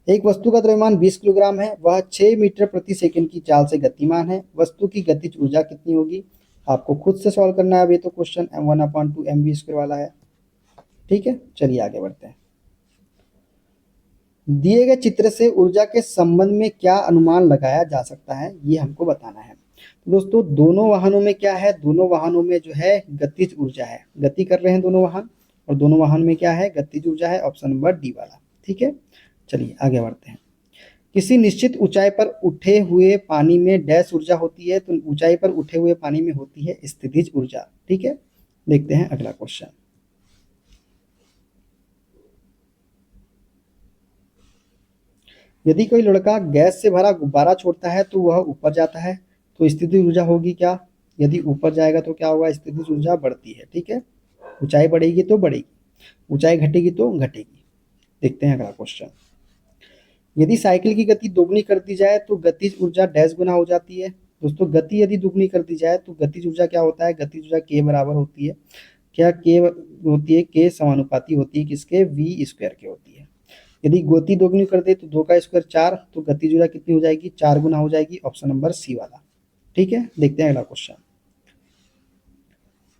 एक वस्तु का द्रव्यमान 20 किलोग्राम है, वह 6 मीटर प्रति सेकंड की चाल से गतिमान है, वस्तु की गतिज ऊर्जा कितनी होगी? आपको खुद से सॉल्व करना है। अब ये तो क्वेश्चन m1/2 mv² वाला है। ठीक है, चलिए आगे बढ़ते हैं। दिए गए चित्र से ऊर्जा के संबंध में क्या अनुमान लगाया जा सकता है, ये हमको बताना है। तो दोस्तों दोनों वाहनों में क्या है? दोनों वाहनों में जो है गतिज ऊर्जा है, गति कर रहे हैं दोनों वाहन, और दोनों वाहन में क्या है? गतिज ऊर्जा है, ऑप्शन नंबर डी वाला। ठीक है, चलिए आगे बढ़ते हैं। किसी निश्चित ऊंचाई पर उठे हुए पानी में डैश ऊर्जा होती है, तो ऊंचाई पर उठे हुए पानी में होती है स्थितिज ऊर्जा। ठीक है, देखते हैं अगला क्वेश्चन। यदि कोई लड़का गैस से भरा गुब्बारा छोड़ता है तो वह ऊपर जाता है, तो स्थितिज ऊर्जा होगी क्या? यदि ऊपर जाएगा तो क्या होगा? स्थितिज ऊर्जा बढ़ती है। ठीक है, ऊंचाई बढ़ेगी तो बढ़ेगी, ऊंचाई घटेगी तो घटेगी। देखते हैं अगला क्वेश्चन। यदि साइकिल की गति दोगुनी कर दी जाए तो गतिज ऊर्जा डैश गुना हो जाती है। दोस्तों गति यदि दुगनी कर दी जाए तो गतिज ऊर्जा क्या होता है? गतिज ऊर्जा के बराबर होती है, क्या के होती है? के समानुपाती होती है किसके? v² के होती है। यदि गति दोगुनी कर दे तो 2 का स्क्वायर 4, तो गतिज ऊर्जा कितनी हो जाएगी? 4 गुना हो जाएगी, ऑप्शन नंबर सी वाला। ठीक है, देखते हैं अगला क्वेश्चन।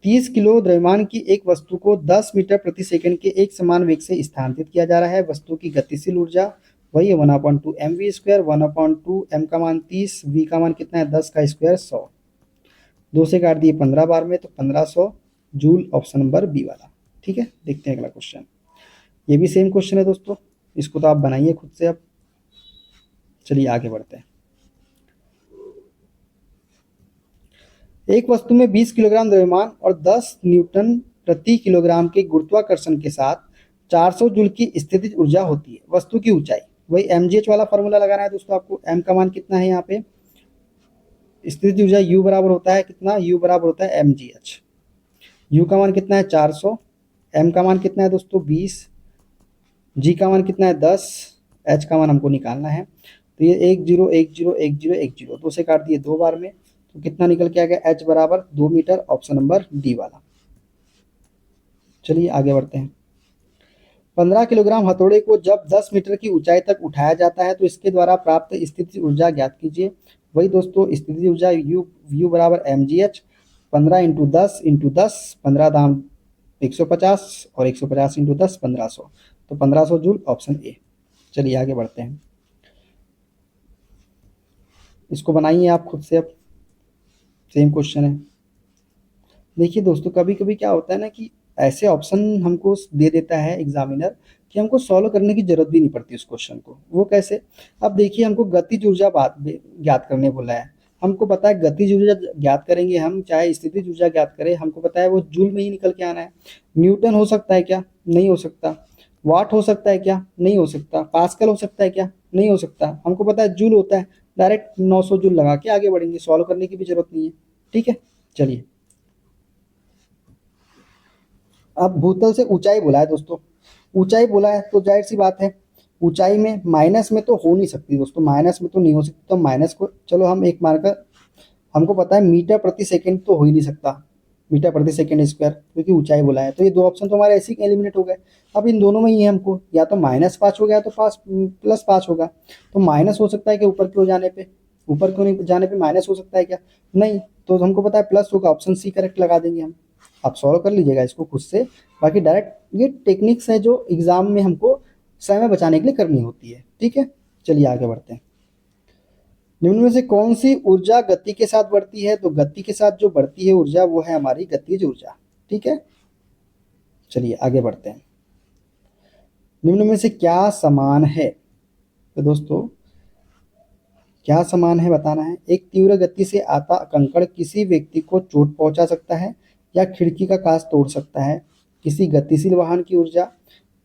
30 किलो द्रव्यमान की एक वस्तु को 10 मीटर प्रति सेकंड के एक समान वेग से स्थानांतरित किया जा रहा है। वस्तु की गतिशील ऊर्जा वही है 1/2 mv², 1/2 m का मान 30, v का मान कितना है? 10 का स्क्वायर 100। 2 से काट दिए 15 बार में, तो 1500 जूल, ऑप्शन नंबर बी वाला। ठीक है, देखते हैं अगला क्वेश्चन। ये भी सेम क्वेश्चन है दोस्तों, इसको तो आप बनाइए खुद से। अब चलिए आगे बढ़ते हैं। एक वस्तु में 20 किलोग्राम द्रव्यमान और 10 न्यूटन प्रति किलोग्राम के गुरुत्वाकर्षण के साथ 400 जूल की स्थितिज ऊर्जा होती है। वस्तु की ऊंचाई वही mgh वाला फॉर्मूला लगाना है दोस्तों आपको। m का मान कितना है यहाँ पे? स्थितिज ऊर्जा u बराबर होता है कितना? u बराबर होता है mgh। u का मान कितना है? 400। m का मान कितना है दोस्तों? 20। g का मान कितना है? 10। h का मान हमको निकालना है, तो ये 1 0 1 0 1 0 1 0, 2 से काट दिए 2 बार में, तो कितना निकल के आ गया? h बराबर 2 मीटर, ऑप्शन नंबर डी वाला। चलिए आगे बढ़ते हैं। 15 किलोग्राम हथौड़े को जब 10 मीटर की ऊंचाई तक उठाया जाता है तो इसके द्वारा प्राप्त स्थितिज ऊर्जा ज्ञात कीजिए। वही दोस्तों स्थितिज ऊर्जा u बराबर mgh, 15 इंटू 10 इंटू 10, 15 दाम 150 और 150 इंटू 10 1500, तो 1500 जूल, ऑप्शन ए। चलिए आगे बढ़ते हैं। इसको बनाइए आप खुद से। अब सेम क्वेश्चन है। देखिए दोस्तों कभी कभी क्या होता है ना कि ऐसे ऑप्शन हमको दे देता है एग्जामिनर कि हमको सॉल्व करने की जरूरत भी नहीं पड़ती उस क्वेश्चन को। वो कैसे? अब देखिए हमको गतिज ऊर्जा बात ज्ञात करने बोला है। हमको पता है गतिज ऊर्जा ज्ञात करेंगे हम, चाहे स्थितिज ऊर्जा ज्ञात करें, हमको पता है वो जूल में ही निकल के आना है। न्यूटन हो सकता है क्या? नहीं हो सकता। वाट हो सकता है क्या? नहीं हो सकता। पास्कल हो सकता है क्या? नहीं हो सकता। हमको पता है जूल होता है, डायरेक्ट 900 जूल लगा के आगे बढ़ेंगे, सॉल्व करने की भी जरूरत नहीं है। ठीक है, चलिए। अब भूतल से ऊंचाई बोला है दोस्तों, ऊंचाई बोला है तो जाहिर सी बात है ऊंचाई में माइनस में तो हो नहीं सकती दोस्तों, माइनस में तो नहीं हो सकती। तो माइनस को चलो हम एक मानकर, हमको पता है मीटर प्रति सेकंड तो हो ही नहीं सकता, मीटर प्रति सेकंड स्क्वायर, क्योंकि ऊंचाई बोला है। तो ये दो ऑप्शन तो हमारे ऐसे ही एलिमिनेट हो गए। अब इन दोनों में ही हमको या तो -5 होगा या तो +5 होगा। तो माइनस हो सकता है कि ऊपर क्यों जाने पे, ऊपर क्यों नहीं जाने पे माइनस हो सकता है क्या? नहीं, तो हमको पता है प्लस होगा, ऑप्शन सी करेक्ट लगा देंगे हम। आप सॉल्व कर लीजिएगा इसको खुद से। बाकी डायरेक्ट ये टेक्निक्स है जो एग्जाम में हमको समय बचाने के लिए करनी होती है। ठीक है, चलिए आगे बढ़ते हैं। निम्न में से कौन सी ऊर्जा गति के साथ बढ़ती है? तो गति के साथ जो बढ़ती है ऊर्जा वो है हमारी गतिज ऊर्जा। ठीक है, चलिए आगे बढ़ते हैं। निम्न में से क्या समान है? तो दोस्तों क्या समान है बताना है। एक तीव्र गति से आता कंकड़ किसी व्यक्ति को चोट पहुंचा सकता है या खिड़की का कांच तोड़ सकता है। किसी गतिशील वाहन की ऊर्जा,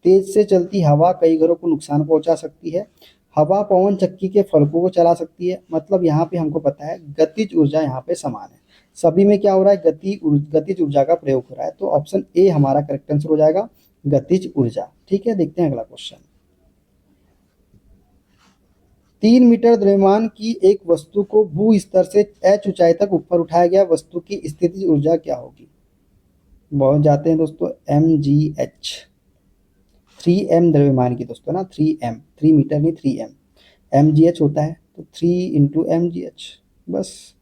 तेज से चलती हवा कई घरों को नुकसान पहुंचा सकती है। हवा पवन चक्की के फलकों को चला सकती है। मतलब यहाँ पे हमको पता है गतिज ऊर्जा यहाँ पे समान है, सभी में क्या हो रहा है, गतिज ऊर्जा का प्रयोग हो रहा है। तो ऑप्शन ए हमारा करेक्ट आंसर हो जाएगा, गतिज ऊर्जा। ठीक है, देखते हैं अगला क्वेश्चन। 3 मीटर द्रव्यमान की एक वस्तु को भू स्तर से h ऊंचाई तक ऊपर उठाया गया, वस्तु की स्थितिज ऊर्जा क्या होगी। बहुत जाते हैं दोस्तों, mgh, 3m द्रव्यमान की दोस्तों ना, 3m, 3 मीटर नहीं 3m, mgh होता है तो 3 × mgh, बस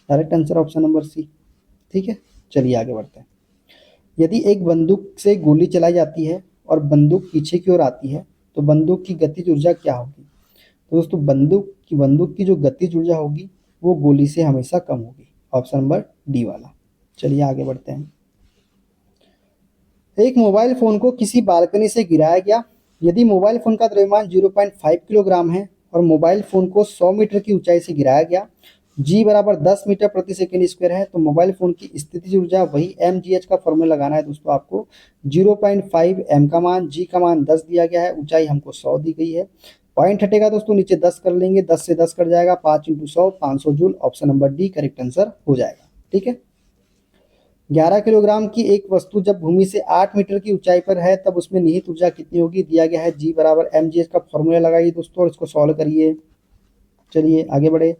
direct answer option number C. ठीक है, चलिए आगे बढ़ते हैं। यदि एक बंदूक से गोली चलाई जाती है और बंदूक पीछे की ओर आती है तो बंदूक की गतिज ऊर्जा क्या होगी। तो दोस्तों बंदूक की जो गतिज ऊर्जा होगी वो गोली से हमेशा कम होगी, ऑप्शन नंबर डी वाला। चलिए आगे बढ़ते हैं। एक मोबाइल फोन को किसी बालकनी से गिराया गया। यदि मोबाइल फोन का द्रव्यमान 0.5 किलोग्राम है और मोबाइल फोन को 100 मीटर की ऊंचाई से गिराया गया, जी बराबर 10 मीटर प्रति सेकंड स्क्वायर है, तो मोबाइल फोन की स्थितिज ऊर्जा वही mgh का फॉर्मूला लगाना है दोस्तों आपको। 0.5 m का मान, g का मान 10 दिया गया है, ऊंचाई हमको 100 दी गई है। पॉइंट हटेगा दोस्तों, नीचे 10 कर लेंगे, 10 से 10 कट जाएगा, 5 × 100 500 joule, option number D correct answer हो जाएगा। ठीक है, 11 किलोग्राम की एक वस्तु जब भूमि से 8 मीटर की ऊंचाई पर है तब उसमें निहित ऊर्जा कितनी होगी, दिया गया है जी बराबर mgh का फॉर्मूला लगाइए दोस्तों और इसको सॉल्व करिए। चलिए आगे बढ़े।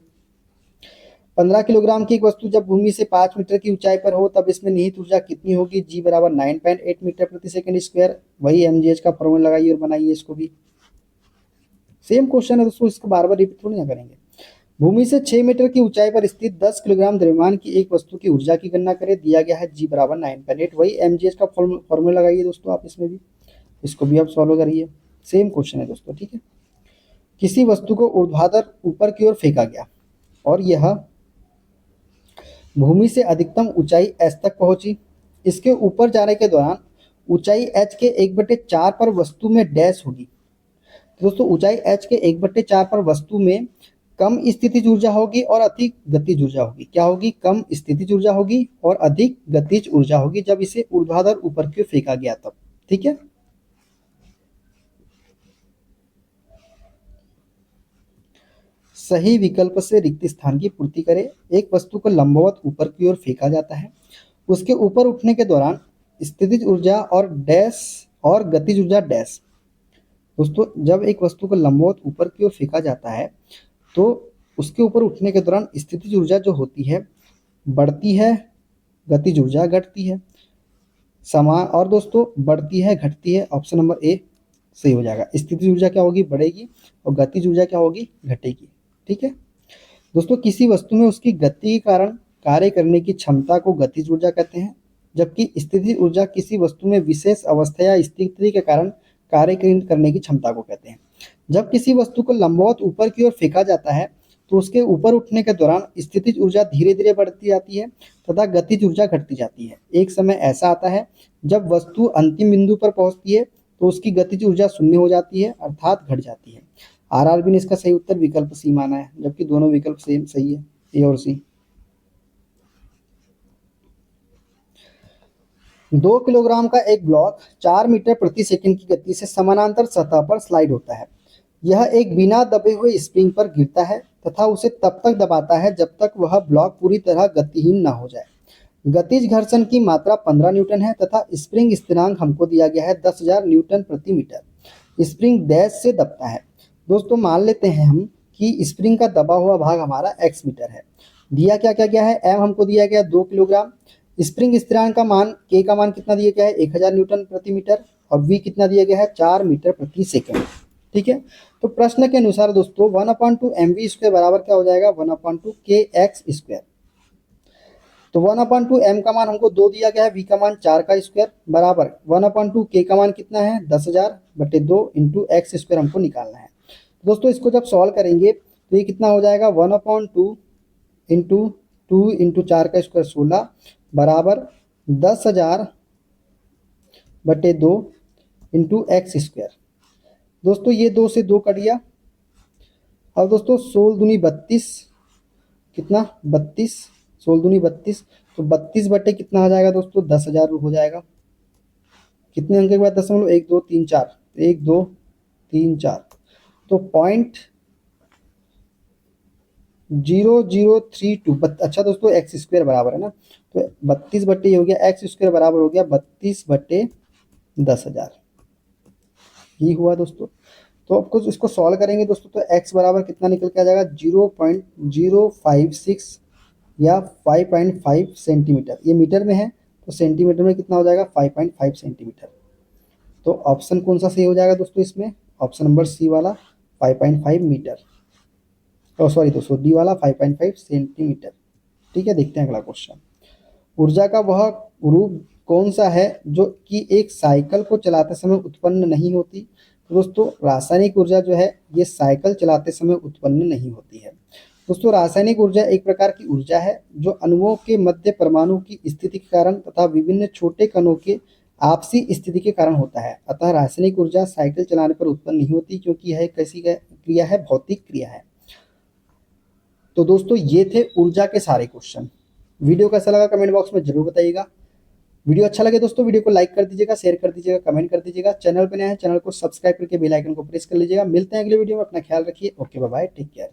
15 किलोग्राम की एक वस्तु जब भूमि से 5 मीटर की ऊंचाई पर हो तब इसमें निहित ऊर्जा कितनी होगी, जी बराबर 9.8 मीटर प्रति सेकंड स्क्वायर, वही mgh का फॉर्मूला लगाइए और बनाइए इसको भी। सेम क्वेश्चन है दोस्तों, इसको बार बार रिपीट थोड़ी ना करेंगे। भूमि से 6 मीटर की ऊंचाई पर स्थित 10 किलोग्राम द्रव्यमान की एक वस्तु की ऊर्जा की गणना करें, दिया गया है जी बराबर 9.8, वही mgh का फॉर्मूला लगाइए दोस्तों आप इसमें भी, इसको भी आप सॉल्व करिए। सेम क्वेश्चन है दोस्तों। ठीक है, किसी वस्तु को ऊर्ध्वाधर ऊपर की ओर फेंका गया और यह भूमि से अधिकतम ऊंचाई h तक पहुंची। इसके ऊपर जाने के दौरान ऊंचाई h के 1/4 पर वस्तु में डैश होगी। दोस्तों ऊंचाई h के 1/4 पर वस्तु में कम स्थितिज ऊर्जा होगी और अधिक गतिज ऊर्जा होगी। क्या होगी, कम स्थितिज ऊर्जा होगी और अधिक गतिज ऊर्जा होगी जब इसे ऊर्ध्वाधर ऊपर की ओर फेंका गया तब। ठीक है, सही विकल्प से रिक्त स्थान की पूर्ति करें। एक वस्तु को लंबवत ऊपर की ओर फेंका जाता है, उसके ऊपर उठने के दौरान स्थितिज ऊर्जा और डैश और गतिज ऊर्जा डैश। दोस्तों जब एक वस्तु को लंबवत ऊपर की ओर फेंका जाता है तो उसके ऊपर उठने के दौरान स्थितिज ऊर्जा जो होती है बढ़ती है, गतिज ऊर्जा घटती है, समान, और दोस्तों बढ़ती है घटती है, ऑप्शन नंबर ए सही हो जाएगा। स्थितिज ऊर्जा क्या होगी, बढ़ेगी, और गतिज ऊर्जा क्या होगी, घटेगी। ठीक है दोस्तों, किसी वस्तु में उसकी गति के कारण कार्य करने की क्षमता को गतिज ऊर्जा कहते हैं, जबकि स्थितिज ऊर्जा किसी वस्तु में विशेष अवस्था या स्थिति के कारण कार्य करने की क्षमता को कहते हैं। जब किसी वस्तु को लंबवत ऊपर की ओर फेंका जाता है तो उसके ऊपर उठने के दौरान स्थितिज ऊर्जा धीरे धीरे बढ़ती जाती है तथा गतिज ऊर्जा घटती जाती है। एक समय ऐसा आता है जब वस्तु अंतिम बिंदु पर पहुंचती है तो उसकी गतिज ऊर्जा शून्य हो जाती है, अर्थात घट जाती है। आरआरबी ने इसका सही उत्तर विकल्प सी माना है, जबकि दोनों विकल्प सेम सही है, ए और सी। 2 किलोग्राम का एक ब्लॉक 4 मीटर प्रति सेकंड की गति से समानांतर सतह पर स्लाइड होता है। यह एक बिना दबे हुए स्प्रिंग पर गिरता है तथा उसे तब तक दबाता है जब तक वह ब्लॉक पूरी तरह गतिहीन न हो जाए। गतिज घर्षण की मात्रा 15 न्यूटन है तथा स्प्रिंग स्थिरांक हमको दिया गया है 10,000 न्यूटन प्रति मीटर। स्प्रिंग डैश से दबता है। दोस्तों मान लेते हैं हम कि स्प्रिंग का दबा हुआ भाग हमारा x मीटर है। दिया क्या क्या गया है, m हमको दिया गया 2 किलोग्राम, स्प्रिंग स्थिरांक का मान k का मान कितना दिया गया है 1000 न्यूटन प्रति मीटर, और v कितना दिया गया है 4 मीटर प्रति सेकंड। ठीक है, तो प्रश्न के अनुसार दोस्तों 1/2 mv स्क्वायर बराबर क्या हो जाएगा, 1/2 kx स्क्वायर। तो 1/2 m का मान हमको 2 दिया गया है, v का मान 4 का स्क्वायर बराबर 1/2 k का मान कितना है 10,000/2 इंटू एक्स स्क्वायर हमको निकालना है। दोस्तों इसको जब सॉल्व करेंगे तो ये कितना हो जाएगा 1/2 इंटू 2 इंटू 4 का स्क्वायर 16 बराबर 10,000/2 इंटू एक्स स्क्वायर। दोस्तों ये 2 से 2 कट गया। अब दोस्तों 16 दूनी 32, कितना 32, 16 दूनी 32, तो 32 बटे कितना आ जाएगा दोस्तों 10,000 हो जाएगा। कितने अंक के बाद 10 1 2 3 4, 1 2 3 4, तो 0.0032। अच्छा दोस्तों, एक्स स्क्वायर बराबर है ना, तो 32 बट्टे ये हो गया, एक्स स्क्वायर बराबर हो गया 32/10,000। ये हुआ दोस्तों। तो अब कुछ इसको सॉल्व करेंगे दोस्तों, तो x बराबर कितना निकल के आ जाएगा, 0.056 या 5.5 सेंटीमीटर। ये मीटर में है, तो सेंटीमीटर में कितना हो जाएगा, 5.5 सेंटीमीटर। तो ऑप्शन कौन सा सही हो जाएगा दोस्तों इसमें, ऑप्शन नंबर सी वाला 5.5 मीटर। तो सॉरी दोस्तों, डी वाला 5.5 सेंटीमीटर। ठीक है, देखते हैं अगला क्वेश्चन। ऊर्जा का वह रूप कौन सा है जो कि एक साइकिल को चलाते समय उत्पन्न नहीं होती। तो दोस्तों, रासायनिक ऊर्जा जो है ये साइकिल चलाते समय उत्पन्न नहीं होती है। दोस्तों, रासायनिक ऊर्जा एक प्रकार की ऊर्जा है जो अणुओं के मध्य परमाणु की स्थिति के कारण तथा विभिन्न छोटे कणों के आपसी स्थिति के कारण होता है। अतः रासायनिक ऊर्जा साइकिल चलाने पर उत्पन्न नहीं होती, क्योंकि यह कैसी क्रिया है, भौतिक क्रिया है। तो दोस्तों, ये थे ऊर्जा के सारे क्वेश्चन। वीडियो कैसा लगा कमेंट बॉक्स में जरूर बताइएगा। वीडियो अच्छा लगे दोस्तों, वीडियो को लाइक कर दीजिएगा, शेयर कर दीजिएगा, कमेंट कर दीजिएगा। चैनल पर नया है, चैनल को सब्सक्राइब करके बेल आइकन को प्रेस कर लीजिएगा। मिलते हैं अगले वीडियो में, अपना ख्याल रखिए। Okay, bye bye, take care.